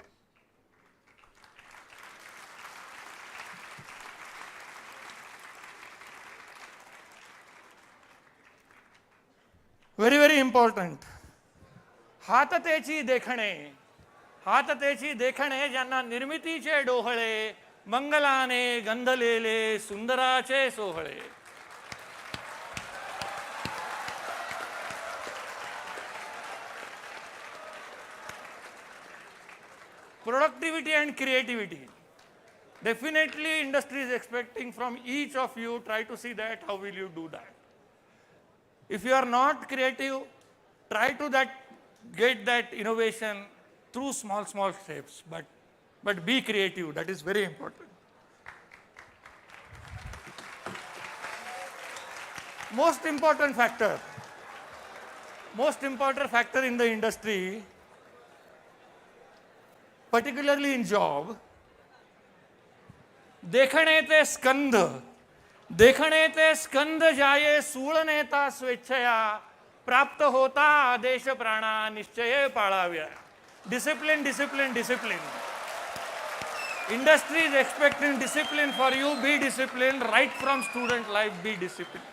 Very, very important. हाततेची देखणे. हाततेची देखणे ज्यांना निर्मितीचे डोहळे. मंगलाने गंधलेले सुंदराचे सोहळे. Productivity and creativity. Definitely industry is expecting from each of you. Try to see that. How will you do that? If you are not creative, try to get that innovation through small steps, but be creative. That is very important. Most important factor in the industry, particularly in job, देखणे ते स्कंध. देखणे ते स्कंद जाये सूळ नेता स्वेच्छया. प्राप्त होता आदेश प्राणा निश्चय पाळाव्या. Discipline. Industry is expecting discipline for you. Be disciplined. Right from student life, be disciplined.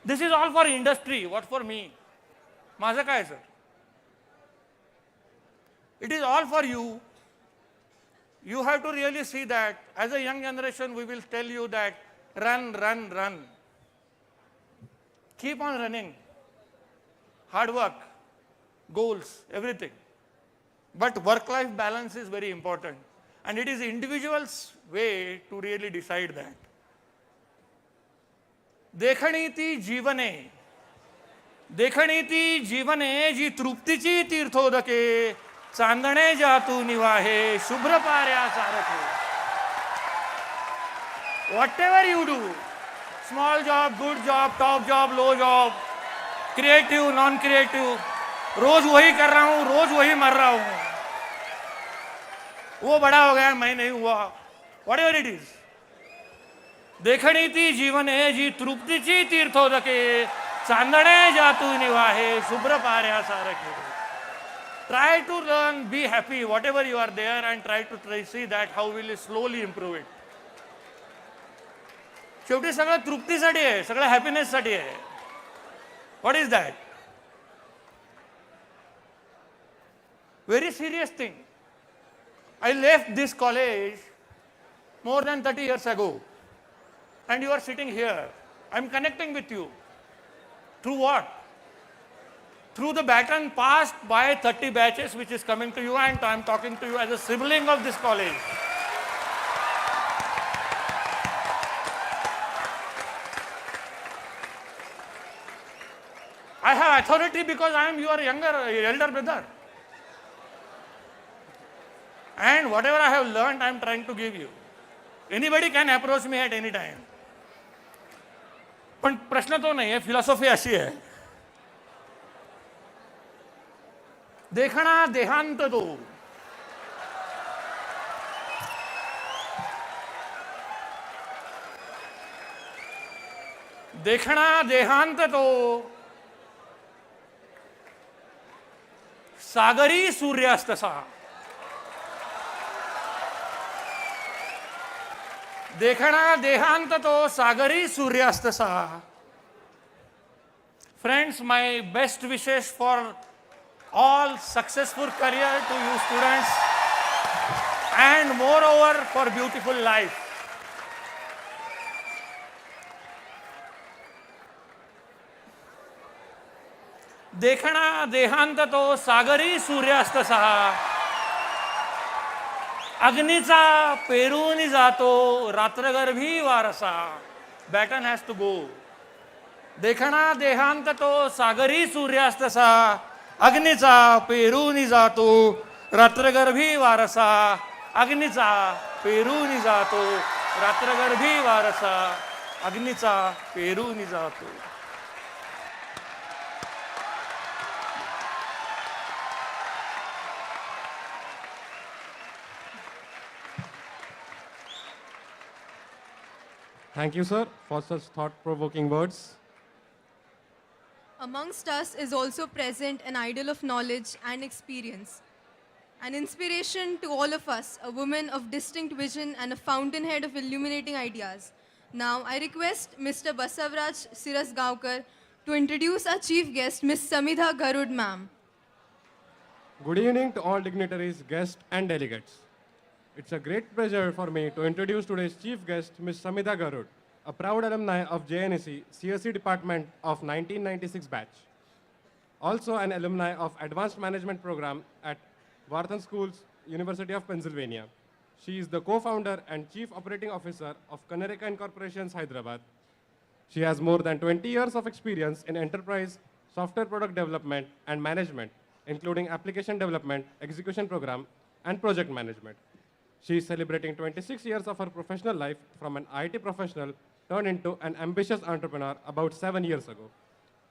This is all for industry. What for me? माझं काय sir? It is all for you. You have to really see that as a young generation, we will tell you that run, run, run. Keep on running. Hard work, goals, everything. But work-life balance is very important. And it is individual's way to really decide that. देखणी ती जीवने, देखणी ती जीवने जी तृप्तीची तीर्थोदके, चांदणे जातू निवाहे शुभ्र पाऱ्या सारखे. Whatever you do, small job, good job, top job, low job, creative, non-creative, रोज वही कर रहा हूँ, रोज वही मर रहा हूँ. वो बड़ा हो गया, मैं नहीं हुआ. Whatever it is. देखणी ती जीवने जी तृप्तीची तीर्थोदके, चांदणे जातू निवाहे शुभ्र पाऱ्या सारखे. Try to learn, be happy, whatever you are there, and try to see that how will you slowly improve it. शेवटी सगळं तृप्तीसाठी आहे, सगळं हॅपीनेससाठी आहे. What is that? Very serious thing. I left this college more than 30 years ago, and you are sitting here. I'm connecting with you. Through what? Through the baton passed by 30 batches, which is coming to you, and I'm talking to you as a sibling of this college. I have authority because I am your elder brother. And whatever I have learned, I am trying to give you. Anybody can approach me at any time. पण प्रश्न तो नाही आहे, philosophy अशी आहे. देखणा देहांत तो, देखणा देहांत तो, सागरी सूर्यास्तसा. देखणा देहांत तो, सागरी सूर्यास्तसा. Friends, my best wishes for all successful career to you students, and moreover for beautiful life. देखणा देहांत तो, सागरी सूर्यास्तसा. अग्नीचा पेरून जातो रात्रगर्भी वारसा. Baton has to go. देखणा देहांत तो, सागरी सूर्यास्तसा. अग्नीचा पेरून जातो रात्रगर्भी वारसा. अग्नीचा पेरून जातो रात्रगर्भी वारसा. अग्नीचा पेरून जातो. Thank you, sir, for such thought-provoking words. Amongst us is also present an idol of knowledge and experience, an inspiration to all of us, a woman of distinct vision and a fountainhead of illuminating ideas. Now, I request Mr. Basavraj Sirasgaonkar to introduce our chief guest, Ms. Samidha Garud, ma'am. Good evening to all dignitaries, guests, and delegates. It's a great pleasure for me to introduce today's chief guest, Ms. Samidha Garud, a proud alumni of JNEC CSE Department of 1996 batch. Also an alumni of Advanced Management Program at Wharton Schools, University of Pennsylvania. She is the co-founder and chief operating officer of Kanarika Incorporations, Hyderabad. She has more than 20 years of experience in enterprise, software product development, and management, including application development, execution program, and project management. She is celebrating 26 years of her professional life from an IT professional turned into an ambitious entrepreneur about 7 years ago.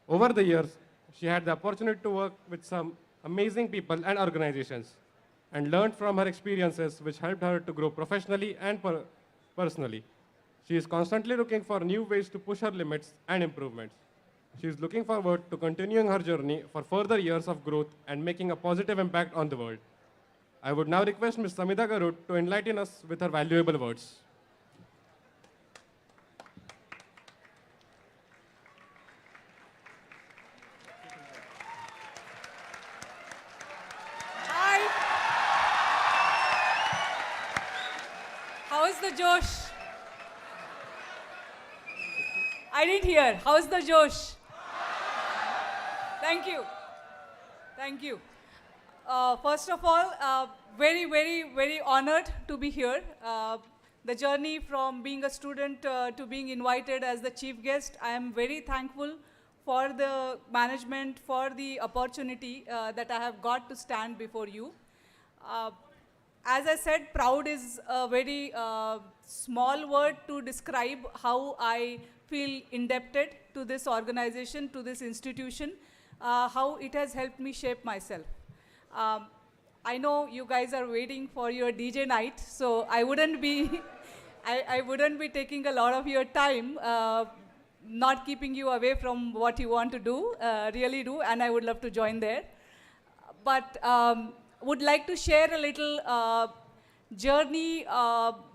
Over the years, she had the opportunity to work with some amazing people and organizations and learned from her experiences, which helped her to grow professionally and personally. She is constantly looking for new ways to push her limits and improvements. She is looking forward to continuing her journey for further years of growth and making a positive impact on the world. I would now request Ms. Samidha Garud to enlighten us with her valuable words. Josh? I didn't hear. How's the Josh? Thank you. Thank you. First of all, very, very, very honored to be here. The journey from being a student to being invited as the chief guest, I am very thankful for the management, for the opportunity that I have got to stand before you. As I said, proud is a very small word to describe how I feel indebted to this organization, to this institution, how it has helped me shape myself. I know you guys are waiting for your DJ night, so I wouldn't be, I wouldn't be taking a lot of your time, not keeping you away from what you want to do, really do, and I would love to join there. But would like to share a little journey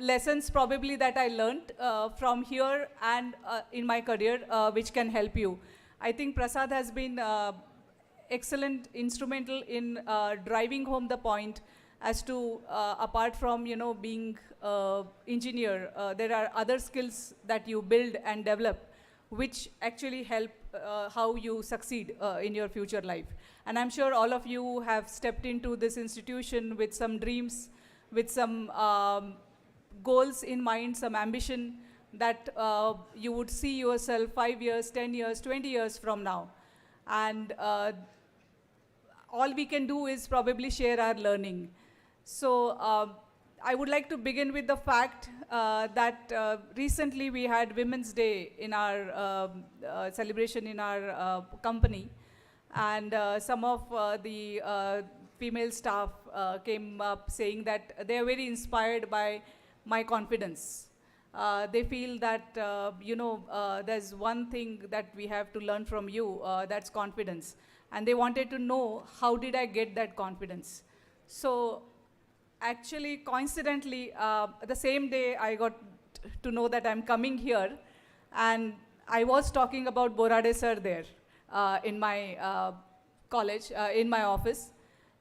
lessons probably that I learned from here and in my career, which can help you. I think Prasad has been excellent, instrumental in driving home the point as to apart from being engineer, there are other skills that you build and develop which actually help how you succeed in your future life. And I'm sure all of you have stepped into this institution with some dreams, with some goals in mind, some ambition that you would see yourself 5 years, 10 years, 20 years from now. And all we can do is probably share our learning. So I would like to begin with the fact that recently we had Women's Day in our celebration in our company. And some of the female staff came up saying that they are very inspired by my confidence. They feel that, there's one thing that we have to learn from you, that's confidence. And they wanted to know, how did I get that confidence? So actually, coincidentally, the same day I got to know that I'm coming here, and I was talking about Borade sir there in my college, in my office,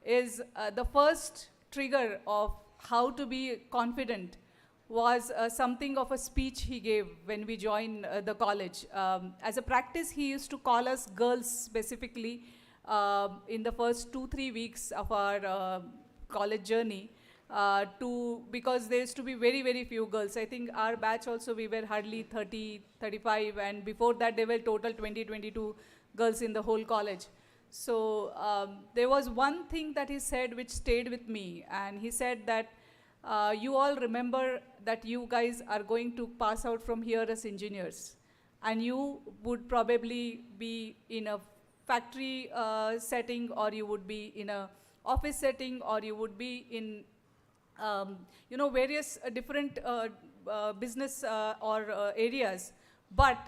is the first trigger of how to be confident was something of a speech he gave when we joined the college. As a practice, he used to call us girls specifically in the first 2-3 weeks of our college journey, because there used to be very, very few girls. I think our batch also, we were hardly 30, 35, and before that there were total 20, 22 girls in the whole college. So there was one thing that he said which stayed with me, and he said that you all remember that you guys are going to pass out from here as engineers, and you would probably be in a factory setting, or you would be in a office setting, or you would be in various different business or areas. But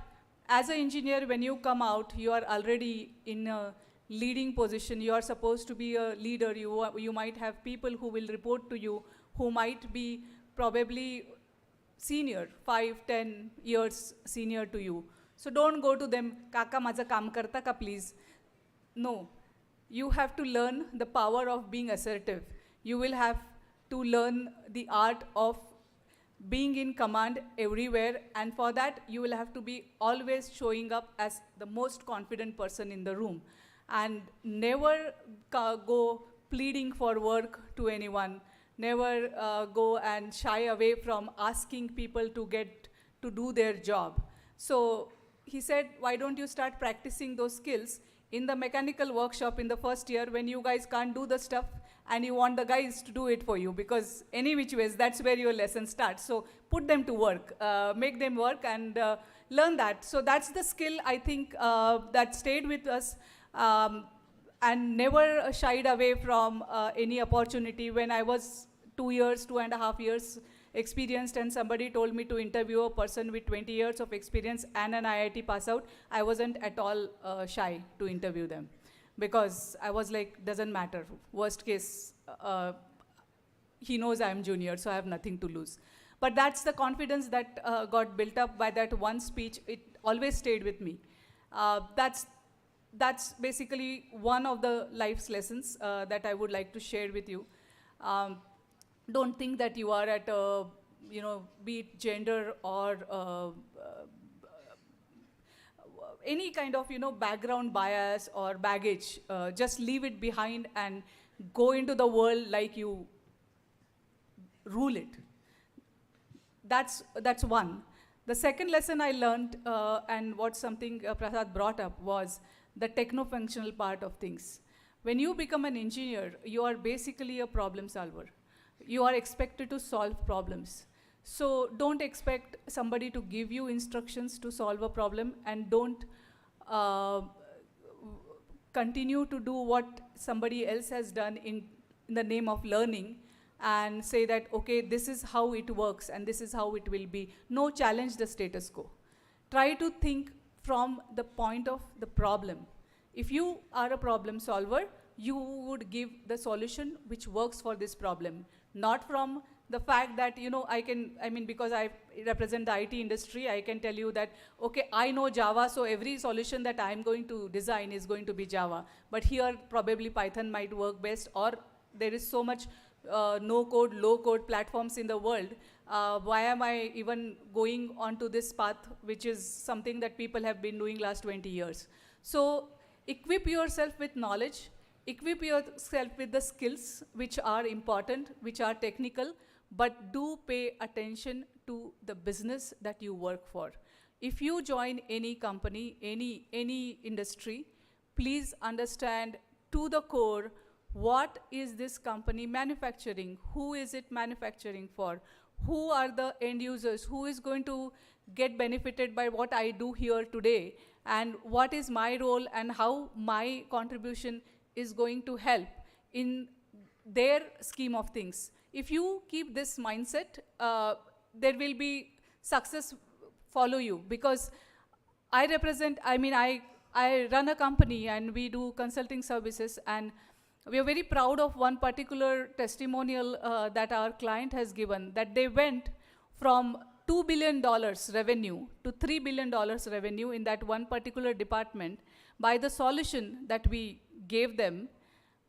as an engineer, when you come out, you are already in a leading position. You are supposed to be a leader. You might have people who will report to you, who might be probably senior, 5-10 years senior to you. So don't go to them, Kaka maza kaam karta ka please. No, you have to learn the power of being assertive. You will have to learn the art of being in command everywhere, and for that you will have to be always showing up as the most confident person in the room, and never go pleading for work to anyone, never go and shy away from asking people to do their job. So he said, why don't you start practicing those skills in the mechanical workshop in the first year, when you guys can't do the stuff and you want the guys to do it for you, because any which ways, that's where your lesson starts. So put them to work, make them work, and learn that. So that's the skill, I think, that stayed with us, and never shied away from any opportunity. When I was 2.5 years experienced, and somebody told me to interview a person with 20 years of experience and an IIT pass out, I wasn't at all shy to interview them, because I was like, doesn't matter. Worst case, he knows I'm junior, so I have nothing to lose. But that's the confidence that got built up by that one speech. It always stayed with me. That's basically one of the life's lessons that I would like to share with you. Don't think that you are at a be it gender or any kind of, background bias or baggage. Just leave it behind and go into the world like you rule it. That's one. The second lesson I learned, and what something Prasad brought up, was the techno-functional part of things. When you become an engineer, you are basically a problem solver. You are expected to solve problems. So don't expect somebody to give you instructions to solve a problem, and don't continue to do what somebody else has done in the name of learning and say that, okay, this is how it works and this is how it will be. No, challenge the status quo. Try to think from the point of the problem. If you are a problem solver, you would give the solution which works for this problem, not from the fact that, because I represent the IT industry, I can tell you that, okay, I know Java, so every solution that I'm going to design is going to be Java. But here, probably Python might work best, or there is so much no-code, low-code platforms in the world. Why am I even going onto this path, which is something that people have been doing last 20 years? So equip yourself with knowledge, equip yourself with the skills which are important, which are technical, but do pay attention to the business that you work for. If you join any company, any industry, please understand to the core, what is this company manufacturing? Who is it manufacturing for? Who are the end users? Who is going to get benefited by what I do here today? And what is my role and how my contribution is going to help in their scheme of things? If you keep this mindset, there will be success follow you. Because I run a company and we do consulting services, and we are very proud of one particular testimonial that our client has given, that they went from $2 billion revenue to $3 billion revenue in that one particular department by the solution that we gave them,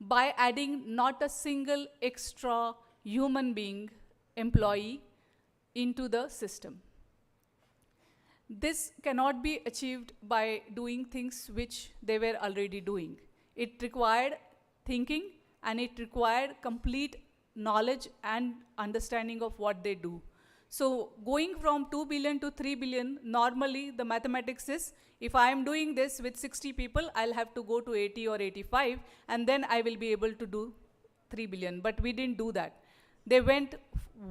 by adding not a single extra human being employee into the system. This cannot be achieved by doing things which they were already doing. It required thinking, and it required complete knowledge and understanding of what they do. So going from 2 billion to 3 billion, normally the mathematics is, if I am doing this with 60 people, I'll have to go to 80 or 85, and then I will be able to do 3 billion. But we didn't do that. They went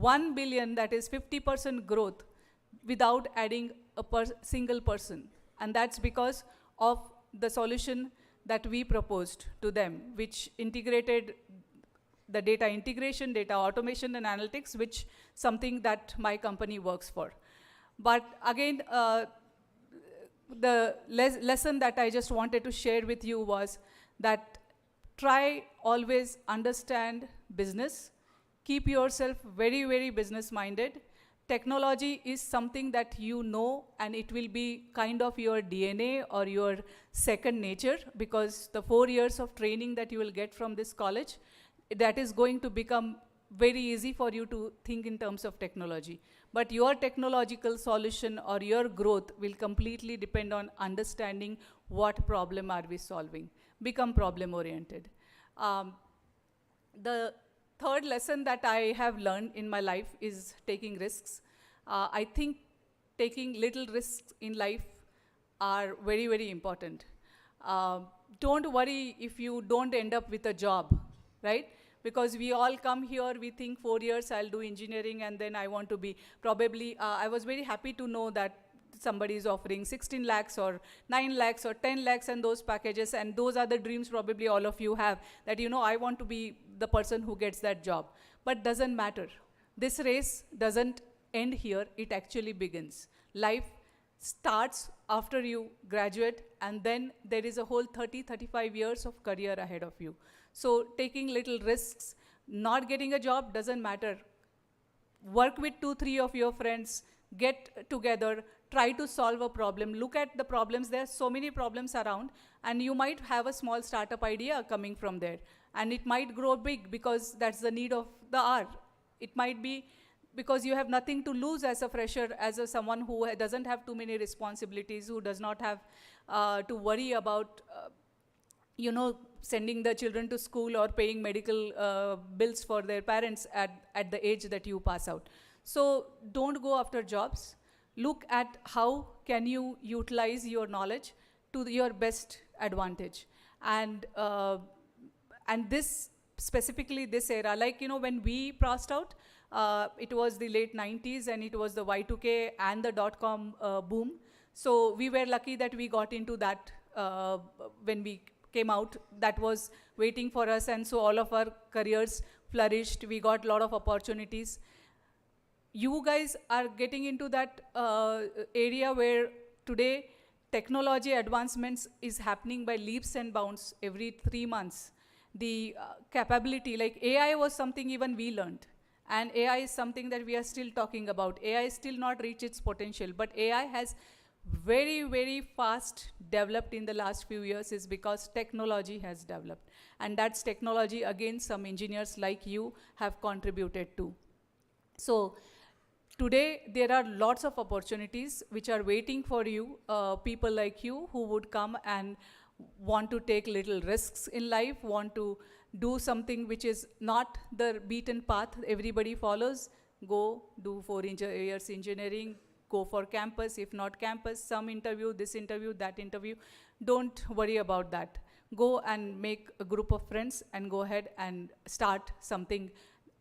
1 billion, that is 50% growth, without adding a single person. And that's because of the solution that we proposed to them, which integrated the data integration, data automation, and analytics, which something that my company works for. But again, the lesson that I just wanted to share with you was that try always understand business, keep yourself very, very business-minded. Technology is something that you know, and it will be kind of your DNA or your second nature, because the 4 years of training that you will get from this college, that is going to become very easy for you to think in terms of technology. But your technological solution or your growth will completely depend on understanding what problem are we solving. Become problem-oriented. The third lesson that I have learned in my life is taking risks. I think taking little risks in life are very, very important. Don't worry if you don't end up with a job, right? Because we all come here, we think 4 years I'll do engineering and then I want to be, probably, I was very happy to know that somebody is offering 16 lakhs or 9 lakhs or 10 lakhs and those packages, and those are the dreams probably all of you have, that I want to be the person who gets that job. But doesn't matter. This race doesn't end here, it actually begins. Life starts after you graduate, and then there is a whole 30-35 years of career ahead of you. So taking little risks, not getting a job doesn't matter. Work with 2-3 of your friends, get together, try to solve a problem. Look at the problems. There are so many problems around, and you might have a small startup idea coming from there. And it might grow big because that's the need of the hour. It might be because you have nothing to lose as a fresher, as someone who doesn't have too many responsibilities, who does not have to worry about sending the children to school or paying medical bills for their parents at the age that you pass out. So don't go after jobs. Look at how can you utilize your knowledge to your best advantage. And this, specifically this era, like, when we passed out, it was the late 90s and it was the Y2K and the dot-com boom. So we were lucky that we got into that when we came out. That was waiting for us, and so all of our careers flourished. We got a lot of opportunities. You guys are getting into that area where today technology advancements is happening by leaps and bounds every 3 months. The capability, like AI was something even we learned. And AI is something that we are still talking about. AI is still not reached its potential, but AI has very, very fast developed in the last few years is because technology has developed. And that's technology, again, some engineers like you have contributed to. So today, there are lots of opportunities which are waiting for you, people like you who would come and want to take little risks in life, want to do something which is not the beaten path everybody follows. Go do 4 years engineering, go for campus, if not campus, some interview, this interview, that interview. Don't worry about that. Go and make a group of friends and go ahead and start something.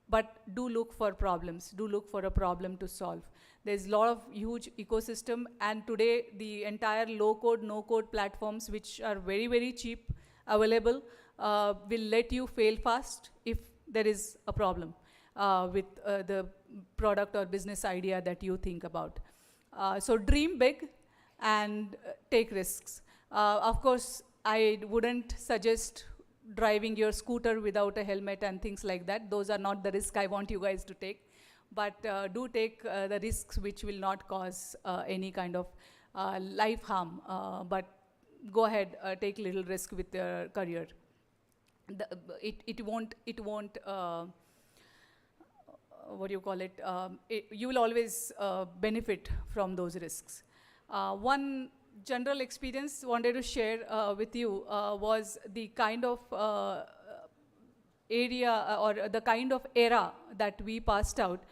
But do look for problems. Do look for a problem to solve. There's a lot of huge ecosystem, and today the entire low-code, no-code platforms, which are very, very cheap, available, will let you fail fast if there is a problem with the product or business idea that you think about. So dream big and take risks. Of course, I wouldn't suggest driving your scooter without a helmet and things like that. Those are not the risks I want you guys to take. But do take the risks which will not cause any kind of life harm. But go ahead, take little risk with your career. It won't what do you call it? You will always benefit from those risks. One general experience wanted to share with you was the kind of area or the kind of era that we passed out.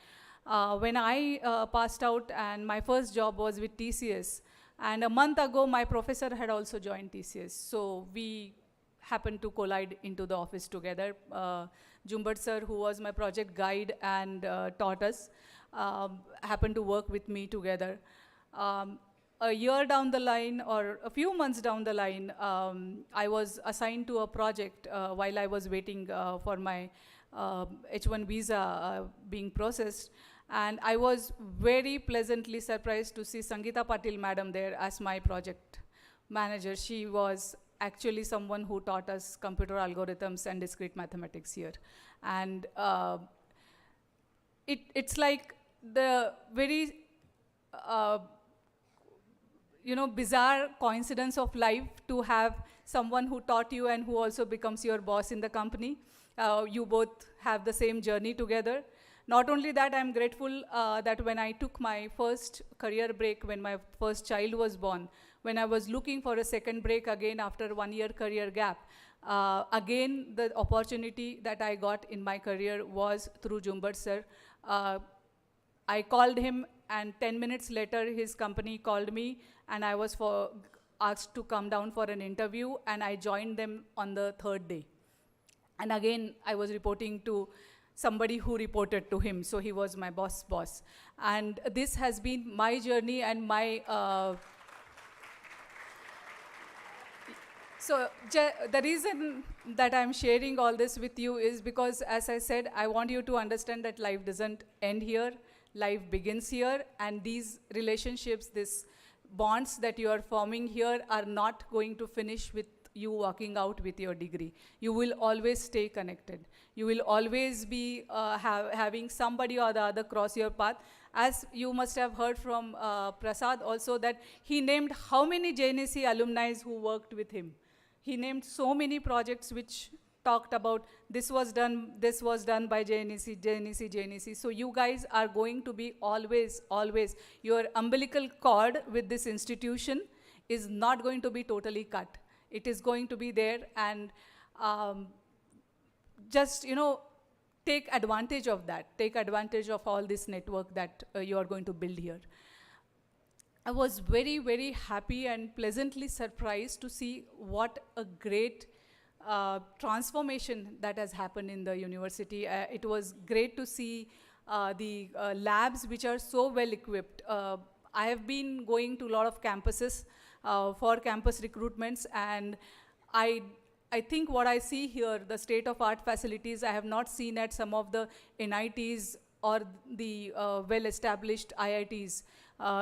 When I passed out, and my first job was with TCS, and a month ago my professor had also joined TCS, so we happened to collide into the office together. Jumbat sir, who was my project guide and taught us, happened to work with me together. A year down the line, or a few months down the line, I was assigned to a project while I was waiting for my H1 visa being processed. And I was very pleasantly surprised to see Sangeeta Patil madam there as my project manager. She was actually someone who taught us computer algorithms and discrete mathematics here. And it's like the very bizarre coincidence of life to have someone who taught you and who also becomes your boss in the company. You both have the same journey together. Not only that, I'm grateful that when I took my first career break, when my first child was born, when I was looking for a second break again after 1 year career gap, again, the opportunity that I got in my career was through Jumbat sir. I called him, and 10 minutes later, his company called me, and I was asked to come down for an interview, and I joined them on the 3rd day. And again, I was reporting to somebody who reported to him, so he was my boss. And this has been my journey and my... So the reason that I'm sharing all this with you is because, as I said, I want you to understand that life doesn't end here. Life begins here, and these relationships, these bonds that you are forming here are not going to finish with you walking out with your degree. You will always stay connected. You will always be having somebody or the other cross your path. As you must have heard from Prasad also, that he named how many JNEC alumni who worked with him. He named so many projects which talked about this was done by JNEC. So you guys are going to be always, your umbilical cord with this institution is not going to be totally cut. It is going to be there, and just, take advantage of that. Take advantage of all this network that you are going to build here. I was very, very happy and pleasantly surprised to see what a great transformation that has happened in the university. It was great to see the labs which are so well equipped. I have been going to a lot of campuses for campus recruitments, and I think what I see here, the state-of-art facilities, I have not seen at some of the NITs or the well-established IITs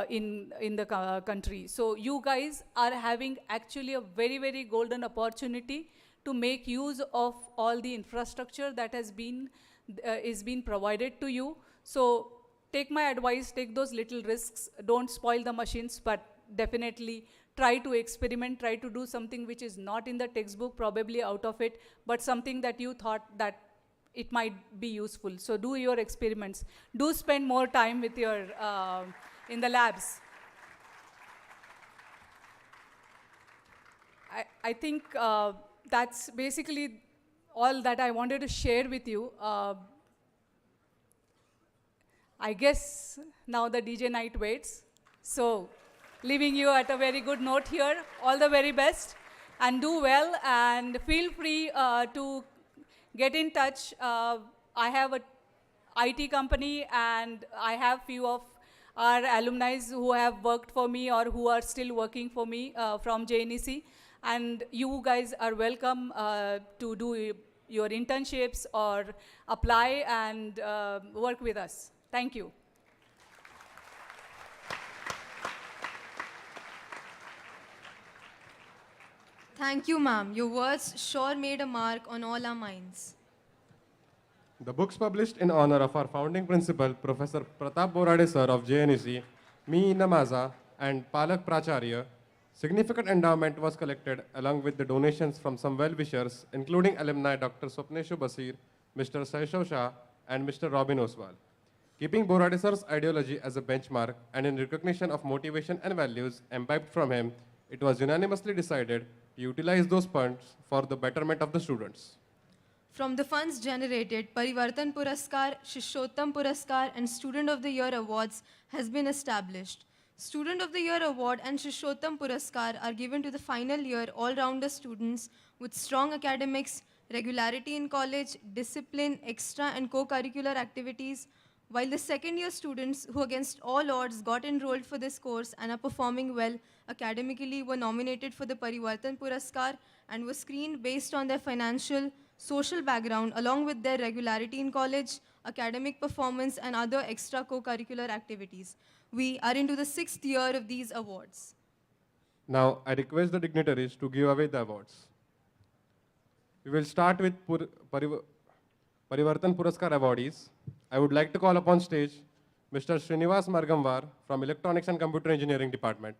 in the country. So you guys are having actually a very, very golden opportunity to make use of all the infrastructure that has been is being provided to you. So take my advice, take those little risks, don't spoil the machines, but definitely try to experiment, try to do something which is not in the textbook, probably out of it, but something that you thought that it might be useful. So do your experiments. Do spend more time with your, in the labs. I think that's basically all that I wanted to share with you. I guess now the DJ night waits. So leaving you at a very good note here. All the very best, and do well, and feel free to get in touch. I have a IT company, and I have few of our alumni who have worked for me or who are still working for me from JNEC. And you guys are welcome to do your internships or apply and work with us. Thank you. Thank you, ma'am. Your words sure made a mark on all our minds. The books published in honor of our founding principal, Professor Pratap Borade sir of JNEC, me Namaza, and Palak Pracharya, significant endowment was collected along with the donations from some well-wishers, including alumni Dr. Swapneshu Basir, Mr. Saishav Shah, and Mr. Robin Oswal. Keeping Borade sir's ideology as a benchmark and in recognition of motivation and values imbibed from him, it was unanimously decided to utilize those funds for the betterment of the students. From the funds generated, Parivartan Puraskar, Shishottam Puraskar, and Student of the Year awards has been established. Student of the Year award and Shishottam Puraskar are given to the final year all-rounder students with strong academics, regularity in college, discipline, extra and co-curricular activities, while the second-year students who against all odds got enrolled for this course and are performing well academically were nominated for the Parivartan Puraskar and were screened based on their financial, social background along with their regularity in college, academic performance and other extra co-curricular activities. We are into the 6th year of these awards. Now, I request the dignitaries to give away the awards. We will start with Parivartan Puraskar awardees. I would like to call upon stage Mr. Srinivas Margamwar from Electronics and Computer Engineering Department.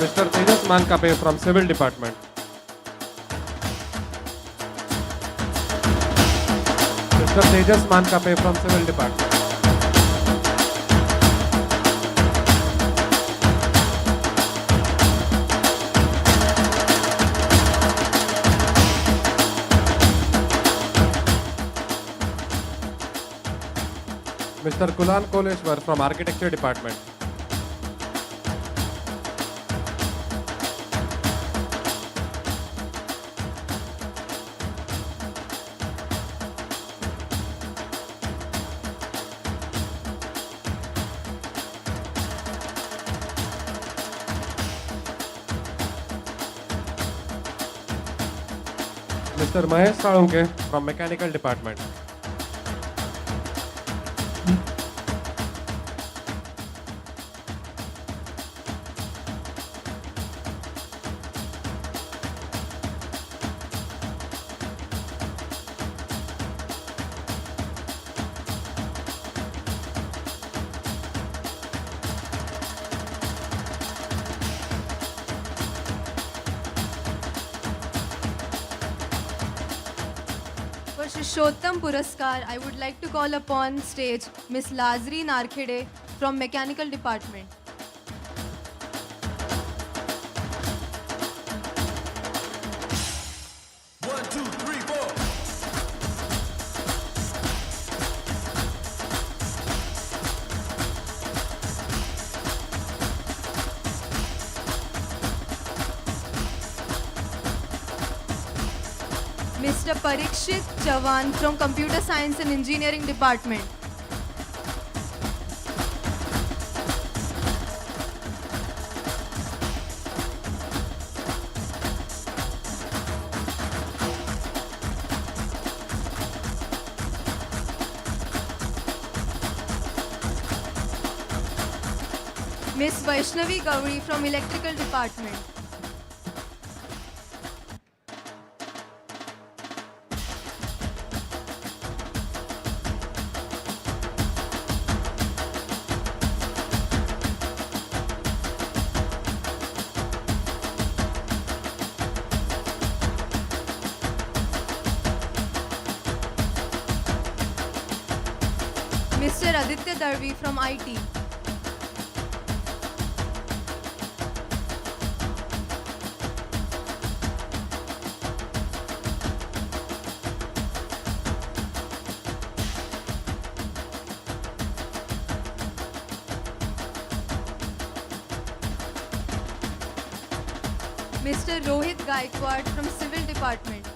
Mr. Tejas Mankape from Civil Department. Mr. Tejas Mankape from Civil Department. Mr. Kulan Koleshwar from Architecture Department. Mr. Mahesh Salunke from Mechanical Department. For Shishottam Puraskar, I would like to call upon stage Miss Lazri Narkhede from Mechanical Department. Mr. Parikshit Chavan from Computer Science and Engineering Department. Miss Vaishnavi Gauri from Electrical Department. Mr. Aditya Darvi from IT. Mr. Rohit Gaikwad from Civil Department.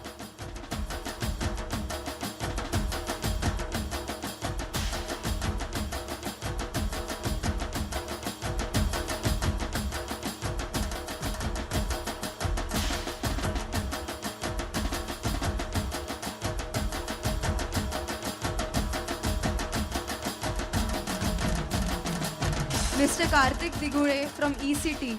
Mr. Karthik Digure from ECT.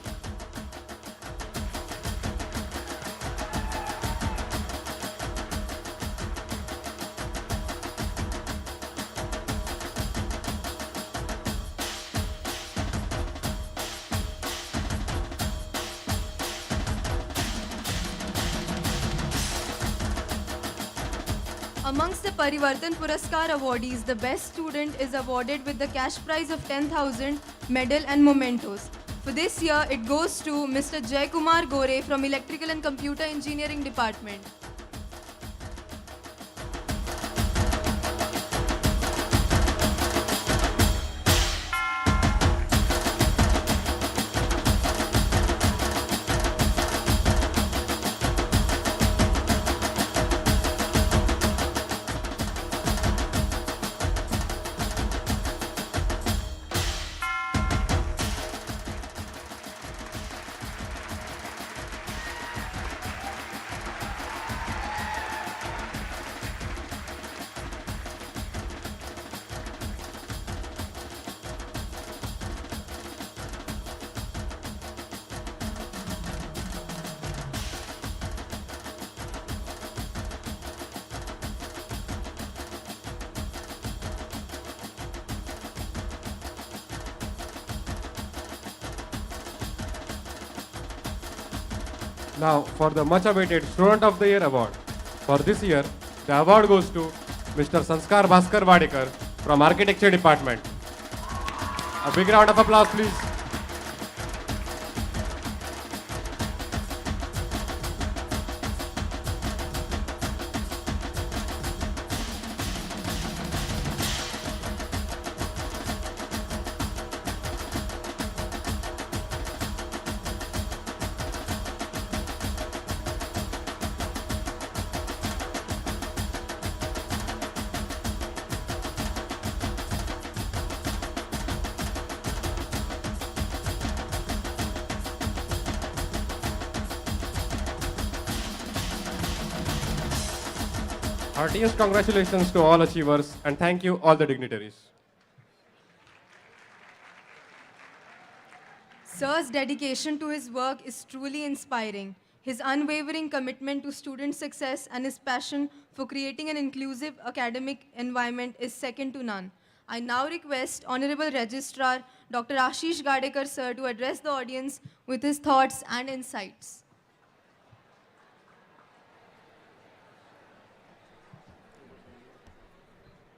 Amongst the Parivartan Puraskar awardees, the best student is awarded with the cash prize of 10,000, medal and mementos. For this year, it goes to Mr. Jay Kumar Gore from Electrical and Computer Engineering Department. Now, for the much awaited Student of the Year award. For this year, the award goes to Mr. Sanskar Bhaskar Wadekar from Architecture Department. A big round of applause, please. Heartiest congratulations to all achievers and thank you all the dignitaries. Sir's dedication to his work is truly inspiring. His unwavering commitment to student success and his passion for creating an inclusive academic environment is second to none. I now request Honorable Registrar Dr. Ashish Gadekar sir to address the audience with his thoughts and insights.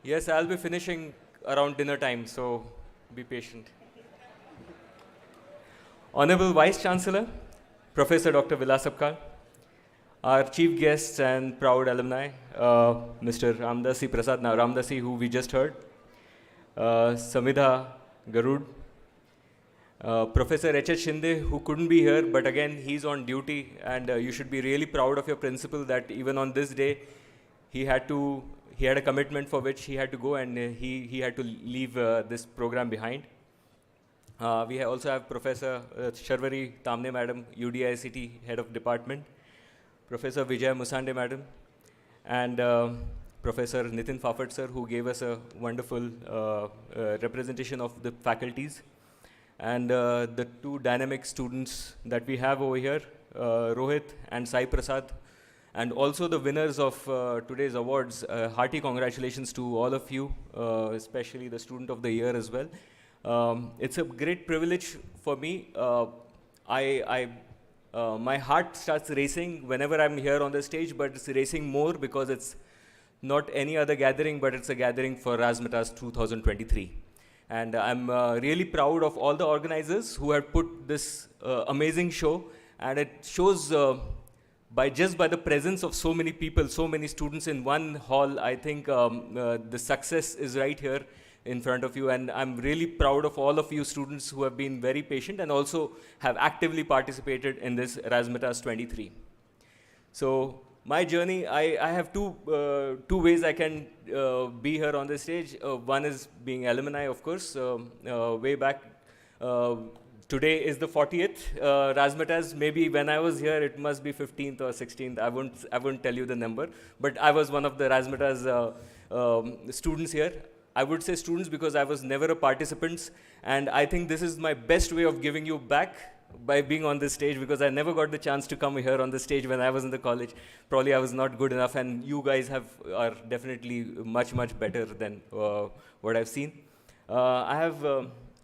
Yes, I'll be finishing around dinner time, so be patient. Honorable Vice Chancellor, Professor Dr. Vilasapkar, our chief guests and proud alumni, Mr. Ramdasi Prasad, now Ramdasi, who we just heard, Samidha Garud, Professor H.H. Shinde, who couldn't be here, but again, he's on duty, and you should be really proud of your principal that even on this day, he had a commitment for which he had to go, and he had to leave this program behind. We also have Professor Sharvari Tamne Madam, UDICT Head of Department, Professor Vijay Musande Madam, and Professor Nitin Fafat sir, who gave us a wonderful representation of the faculties. And the two dynamic students that we have over here, Rohit and Sai Prasad, and also the winners of today's awards. Hearty congratulations to all of you, especially the Student of the Year as well. It's a great privilege for me. My heart starts racing whenever I'm here on the stage, but it's racing more because it's not any other gathering, but it's a gathering for Razzmatazz 2023. And I'm really proud of all the organizers who have put this amazing show, and it shows just by the presence of so many people, so many students in one hall. I think the success is right here in front of you, and I'm really proud of all of you students who have been very patient and also have actively participated in this Razzmatazz 23. So my journey, I have two ways I can be here on this stage. One is being alumni, of course, way back. Today is the 40th Razzmatazz. Maybe when I was here, it must be 15th or 16th. I won't tell you the number, but I was one of the Razzmatazz students here. I would say students because I was never a participant, and I think this is my best way of giving you back by being on this stage, because I never got the chance to come here on the stage when I was in the college. Probably I was not good enough, and you guys are definitely much better than what I've seen. I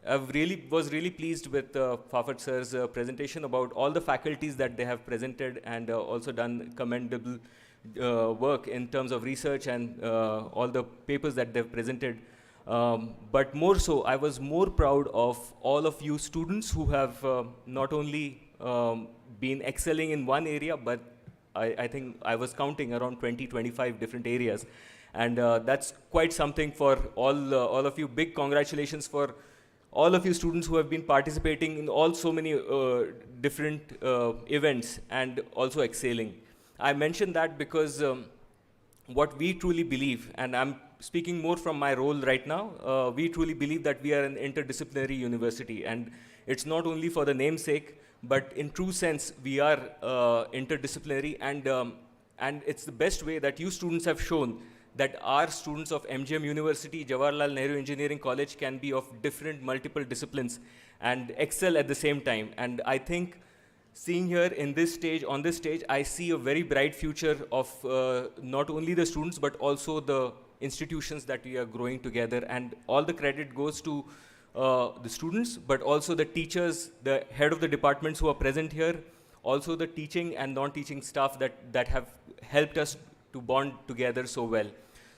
was really pleased with Fafat sir's presentation about all the faculties that they have presented, and also done commendable work in terms of research and all the papers that they've presented. But more so, I was more proud of all of you students who have not only been excelling in one area, but I think I was counting around 20-25 different areas. And that's quite something for all of you. Big congratulations for all of you students who have been participating in so many different events and also excelling. I mention that because what we truly believe, and I'm speaking more from my role right now, we truly believe that we are an interdisciplinary university, and it's not only for the namesake, but in true sense, we are interdisciplinary, and it's the best way that you students have shown that our students of MGM University, Jawaharlal Nehru Engineering College can be of different multiple disciplines and excel at the same time. And I think seeing here on this stage, I see a very bright future of not only the students, but also the institutions that we are growing together. And all the credit goes to the students, but also the teachers, the head of the departments who are present here, also the teaching and non-teaching staff that have helped us to bond together so well.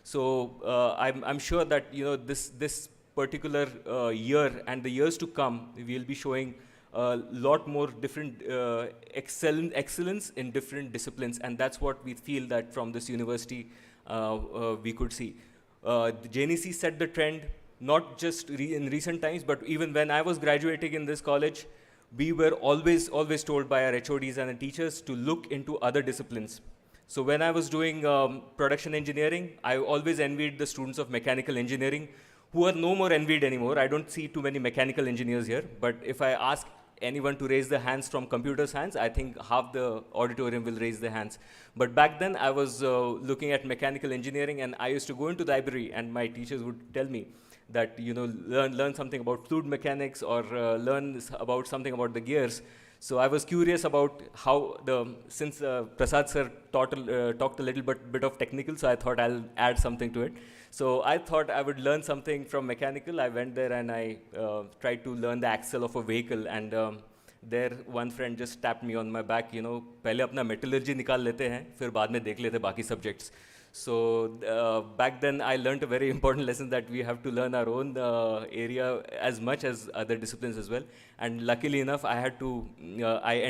So I'm sure that this particular year and the years to come, we'll be showing a lot more different excellence in different disciplines, and that's what we feel that from this university we could see. The JNEC set the trend, not just in recent times, but even when I was graduating in this college, we were always told by our HODs and the teachers to look into other disciplines. So when I was doing production engineering, I always envied the students of mechanical engineering, who are no more envied anymore. I don't see too many mechanical engineers here, but if I ask anyone to raise their hands from computer science, I think half the auditorium will raise their hands. But back then, I was looking at mechanical engineering, and I used to go into the library, and my teachers would tell me that, learn something about fluid mechanics, or learn about something about the gears. So I was curious about how since Prasad sir talked a little bit of technical, so I thought I'll add something to it. So I thought I would learn something from mechanical. I went there and I tried to learn the axle of a vehicle, and there one friend just tapped me on my back, पहले अपना metallurgy निकाल लेते हैं, फिर बाद में देख लेते बाकी subjects. So back then I learned a very important lesson that we have to learn our own area as much as other disciplines as well. And luckily enough, I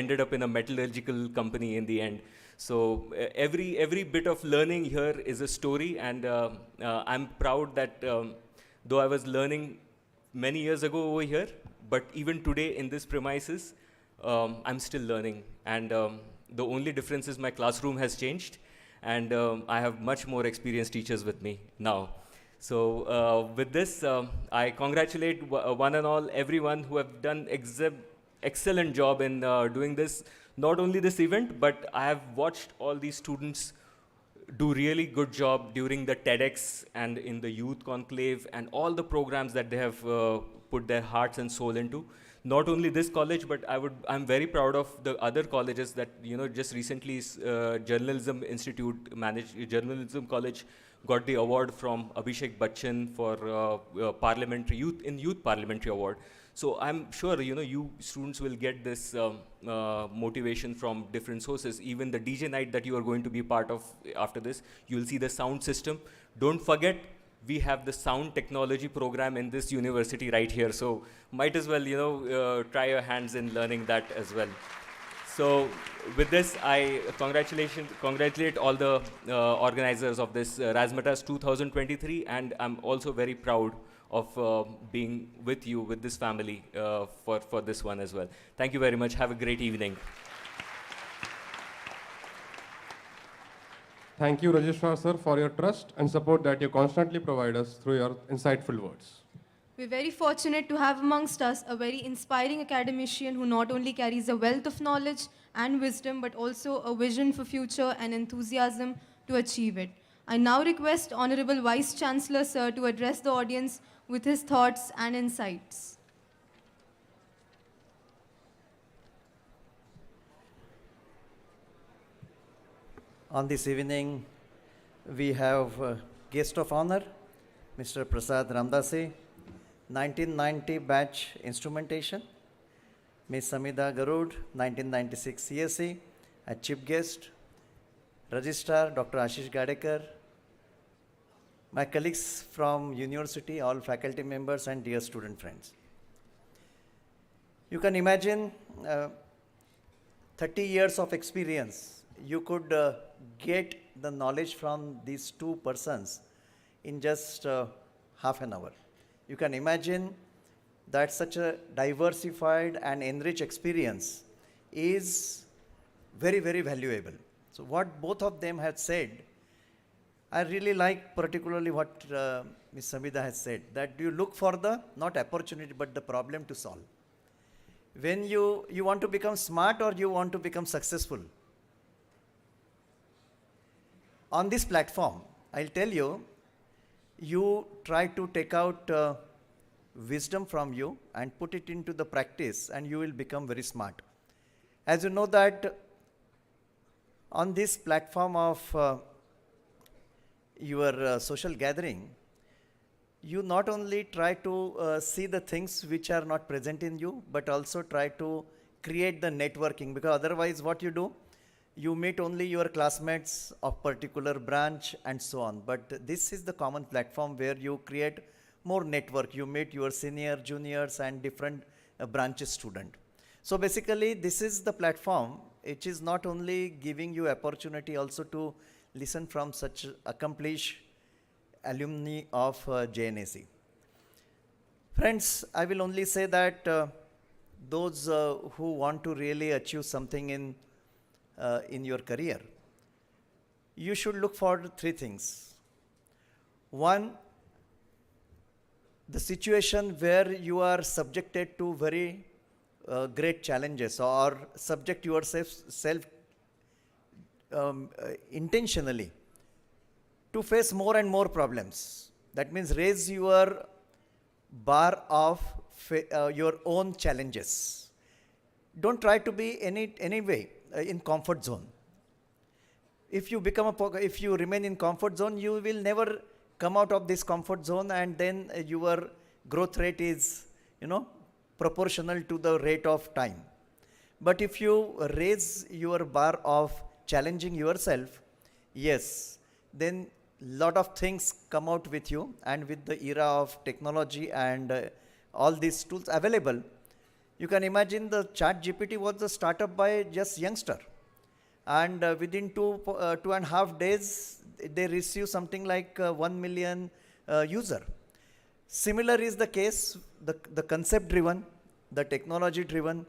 ended up in a metallurgical company in the end. So every bit of learning here is a story, and I'm proud that though I was learning many years ago over here, but even today in this premises, I'm still learning. And the only difference is my classroom has changed, and I have much more experienced teachers with me now. So with this, I congratulate one and all, everyone who have done excellent job in doing this, not only this event, but I have watched all these students do really good job during the TEDx and in the youth conclave and all the programs that they have put their hearts and soul into. Not only this college, but I'm very proud of the other colleges that, just recently Journalism Institute Journalism College got the award from Abhishek Bachchan for Youth Parliamentary Award. So I'm sure, you students will get this motivation from different sources. Even the DJ night that you are going to be part of after this, you'll see the sound system. Don't forget, we have the sound technology program in this university right here. So might as well, try your hands in learning that as well. So with this, I congratulate all the organizers of this Razzmatazz 2023, and I'm also very proud of being with you, with this family, for this one as well. Thank you very much. Have a great evening. Thank you, Registrar Sir, for your trust and support that you constantly provide us through your insightful words. We're very fortunate to have amongst us a very inspiring academician who not only carries a wealth of knowledge and wisdom, but also a vision for future and enthusiasm to achieve it. I now request Honorable Vice Chancellor Sir to address the audience with his thoughts and insights. On this evening, we have guest of honor, Mr. Prasad Ramdase, 1990 batch instrumentation, Ms. Samida Garud, 1996 CSE, a chief guest, Registrar Dr. Ashish Gadekar, my colleagues from university, all faculty members and dear student friends. You can imagine 30 years of experience. You could get the knowledge from these two persons in just half an hour. You can imagine that such a diversified and enriched experience is very, very valuable. So what both of them have said, I really like particularly what Ms. Samida has said, that you look for the, not opportunity, but the problem to solve. When you want to become smart or you want to become successful. On this platform, I'll tell you, you try to take out wisdom from you and put it into the practice, and you will become very smart. As you know that on this platform of your social gathering, you not only try to see the things which are not present in you, but also try to create the networking, because otherwise what you do, you meet only your classmates of particular branch and so on. But this is the common platform where you create more network. You meet your senior, juniors and different branches student. So basically this is the platform which is not only giving you opportunity also to listen from such accomplished alumni of JNEC. Friends, I will only say that those who want to really achieve something in your career, you should look for three things. One, the situation where you are subjected to very great challenges or subject yourself intentionally to face more and more problems. That means raise your bar of your own challenges. Don't try to be any way in comfort zone. If you if you remain in comfort zone, you will never come out of this comfort zone, and then your growth rate is, proportional to the rate of time. But if you raise your bar of challenging yourself, yes, then lot of things come out with you. And with the era of technology and all these tools available, you can imagine the Chat GPT was a startup by just youngster, and within 2.5 days they receive something like 1 million user. Similar is the case, the concept driven, the technology driven,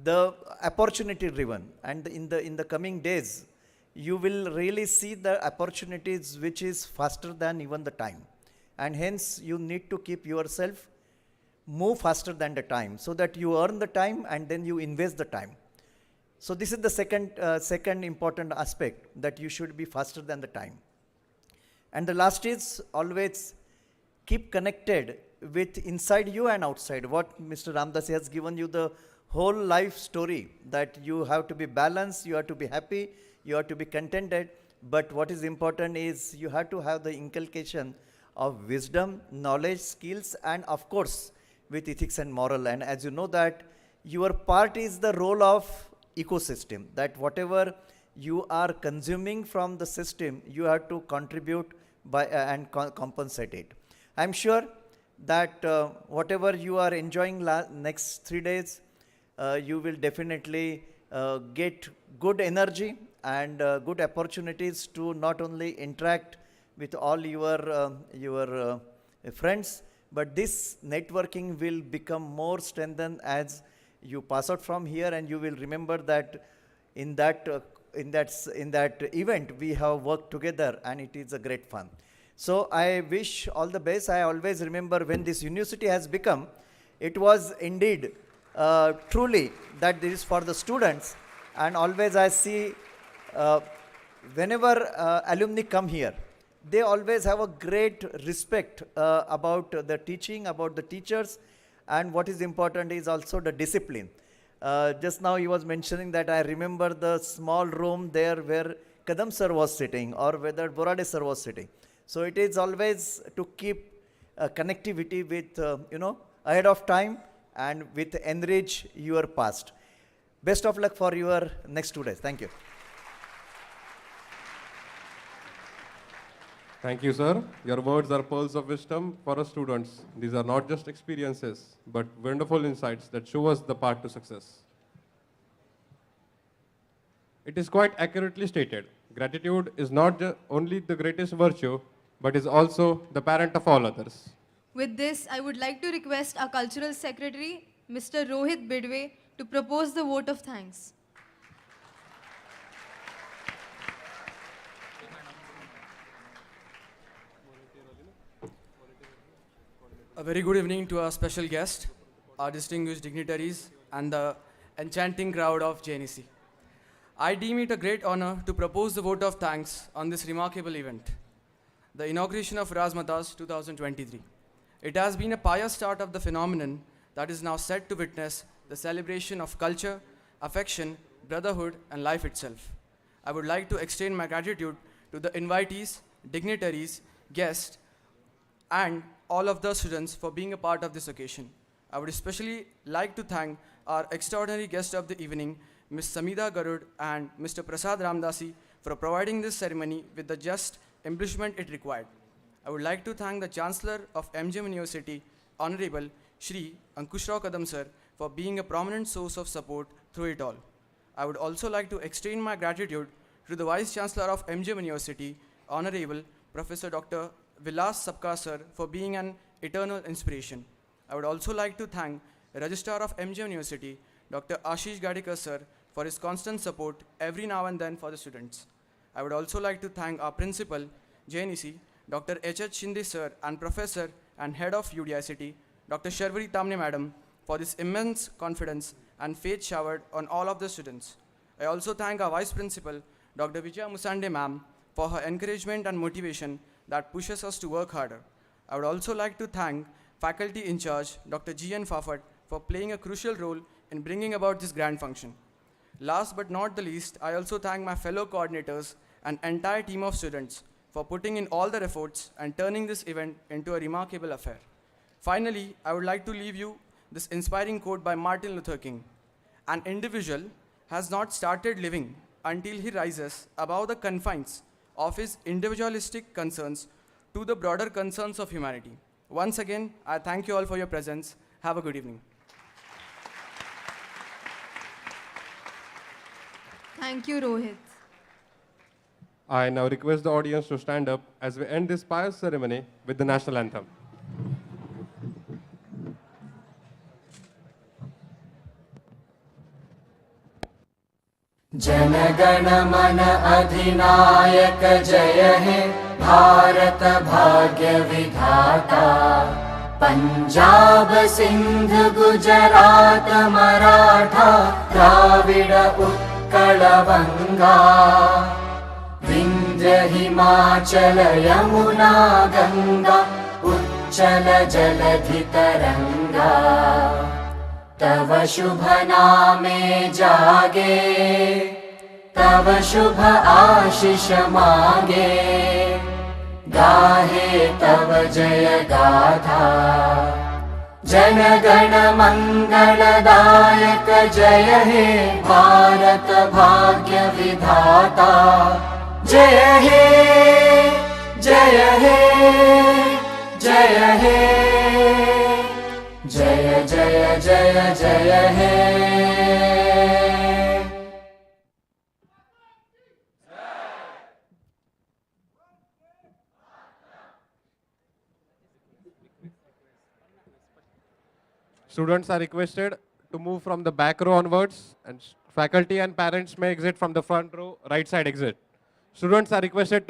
the opportunity driven, and in the coming days you will really see the opportunities which is faster than even the time, and hence you need to keep yourself move faster than the time, so that you earn the time and then you invest the time. So this is the second important aspect, that you should be faster than the time. And the last is always keep connected with inside you and outside. What Mr. Ramdas has given you the whole life story, that you have to be balanced, you have to be happy, you have to be contented. But what is important is you have to have the inculcation of wisdom, knowledge, skills, and of course with ethics and moral. And as you know that your part is the role of ecosystem, that whatever you are consuming from the system, you have to contribute by and compensate it. I'm sure that whatever you are enjoying next 3 days, you will definitely get good energy and good opportunities to not only interact with all your friends, but this networking will become more strengthened as you pass out from here, and you will remember that in that event we have worked together, and it is a great fun. So I wish all the best. I always remember when this university has become, it was indeed truly that this is for the students, and always I see whenever alumni come here, they always have a great respect about the teaching, about the teachers, and what is important is also the discipline. Just now he was mentioning that I remember the small room there where Kadam sir was sitting, or whether Borade sir was sitting. So it is always to keep connectivity with, ahead of time, and with enrich your past. Best of luck for your next 2 days. Thank you. Thank you, sir. Your words are pearls of wisdom for us students. These are not just experiences, but wonderful insights that show us the path to success. It is quite accurately stated. Gratitude is not only the greatest virtue, but is also the parent of all others. With this, I would like to request our Cultural Secretary, Mr. Rohit Bidwe, to propose the vote of thanks. A very good evening to our special guest, our distinguished dignitaries, and the enchanting crowd of JNEC. I deem it a great honor to propose the vote of thanks on this remarkable event, the inauguration of Razzmatazz 2023. It has been a pious start of the phenomenon that is now set to witness the celebration of culture, affection, brotherhood, and life itself. I would like to extend my gratitude to the invitees, dignitaries, guests, and all of the students for being a part of this occasion. I would especially like to thank our extraordinary guest of the evening, Ms. Samida Garud and Mr. Prasad Ramdasi, for providing this ceremony with the just embellishment it required. I would like to thank the Chancellor of MGM University, Honorable Shri Ankushrao Kadam sir, for being a prominent source of support through it all. I would also like to extend my gratitude to the Vice Chancellor of MGM University, Honorable Professor Dr. Vilas Sabka sir, for being an eternal inspiration. I would also like to thank the Registrar of MGM University, Dr. Ashish Gadikar sir, for his constant support every now and then for the students. I would also like to thank our Principal, JNEC, Dr. H.H. Shinde sir, and Professor and Head of UDICT, Dr. Sharvari Tamne madam, for this immense confidence and faith showered on all of the students. I also thank our Vice Principal, Dr. Vijaya Musande ma'am, for her encouragement and motivation that pushes us to work harder. I would also like to thank faculty in charge, Dr. G.N. Fafat, for playing a crucial role in bringing about this grand function. Last but not the least, I also thank my fellow coordinators and entire team of students for putting in all their efforts and turning this event into a remarkable affair. Finally, I would like to leave you this inspiring quote by Martin Luther King. An individual has not started living until he rises above the confines of his individualistic concerns to the broader concerns of humanity. Once again, I thank you all for your presence. Have a good evening. Thank you, Rohit. I now request the audience to stand up as we end this pious ceremony with the national anthem. जनगण मन अधिनायक जय हे भारत भाग्य विधाता पंजाब सिंध गुजरात मराठा द्राविड उत्कल बंगा विंध्य हिमाचल यमुना गंगा उच्चल जलधि तरंगा तव शुभ नामे जागे तव शुभ आशीष मांगे गाहे तव जय गाथा जन गण मंगलदायक जय हे भारत भाग्य विधाता जय हे जय हे जय हे जय जय जय जय हे Students are requested to move from the back row onwards, and faculty and parents may exit from the front row, right side exit. Students are requested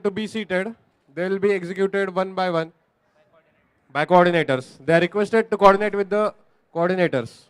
to be seated. They will be executed one by one by coordinators. They are requested to coordinate with the coordinators.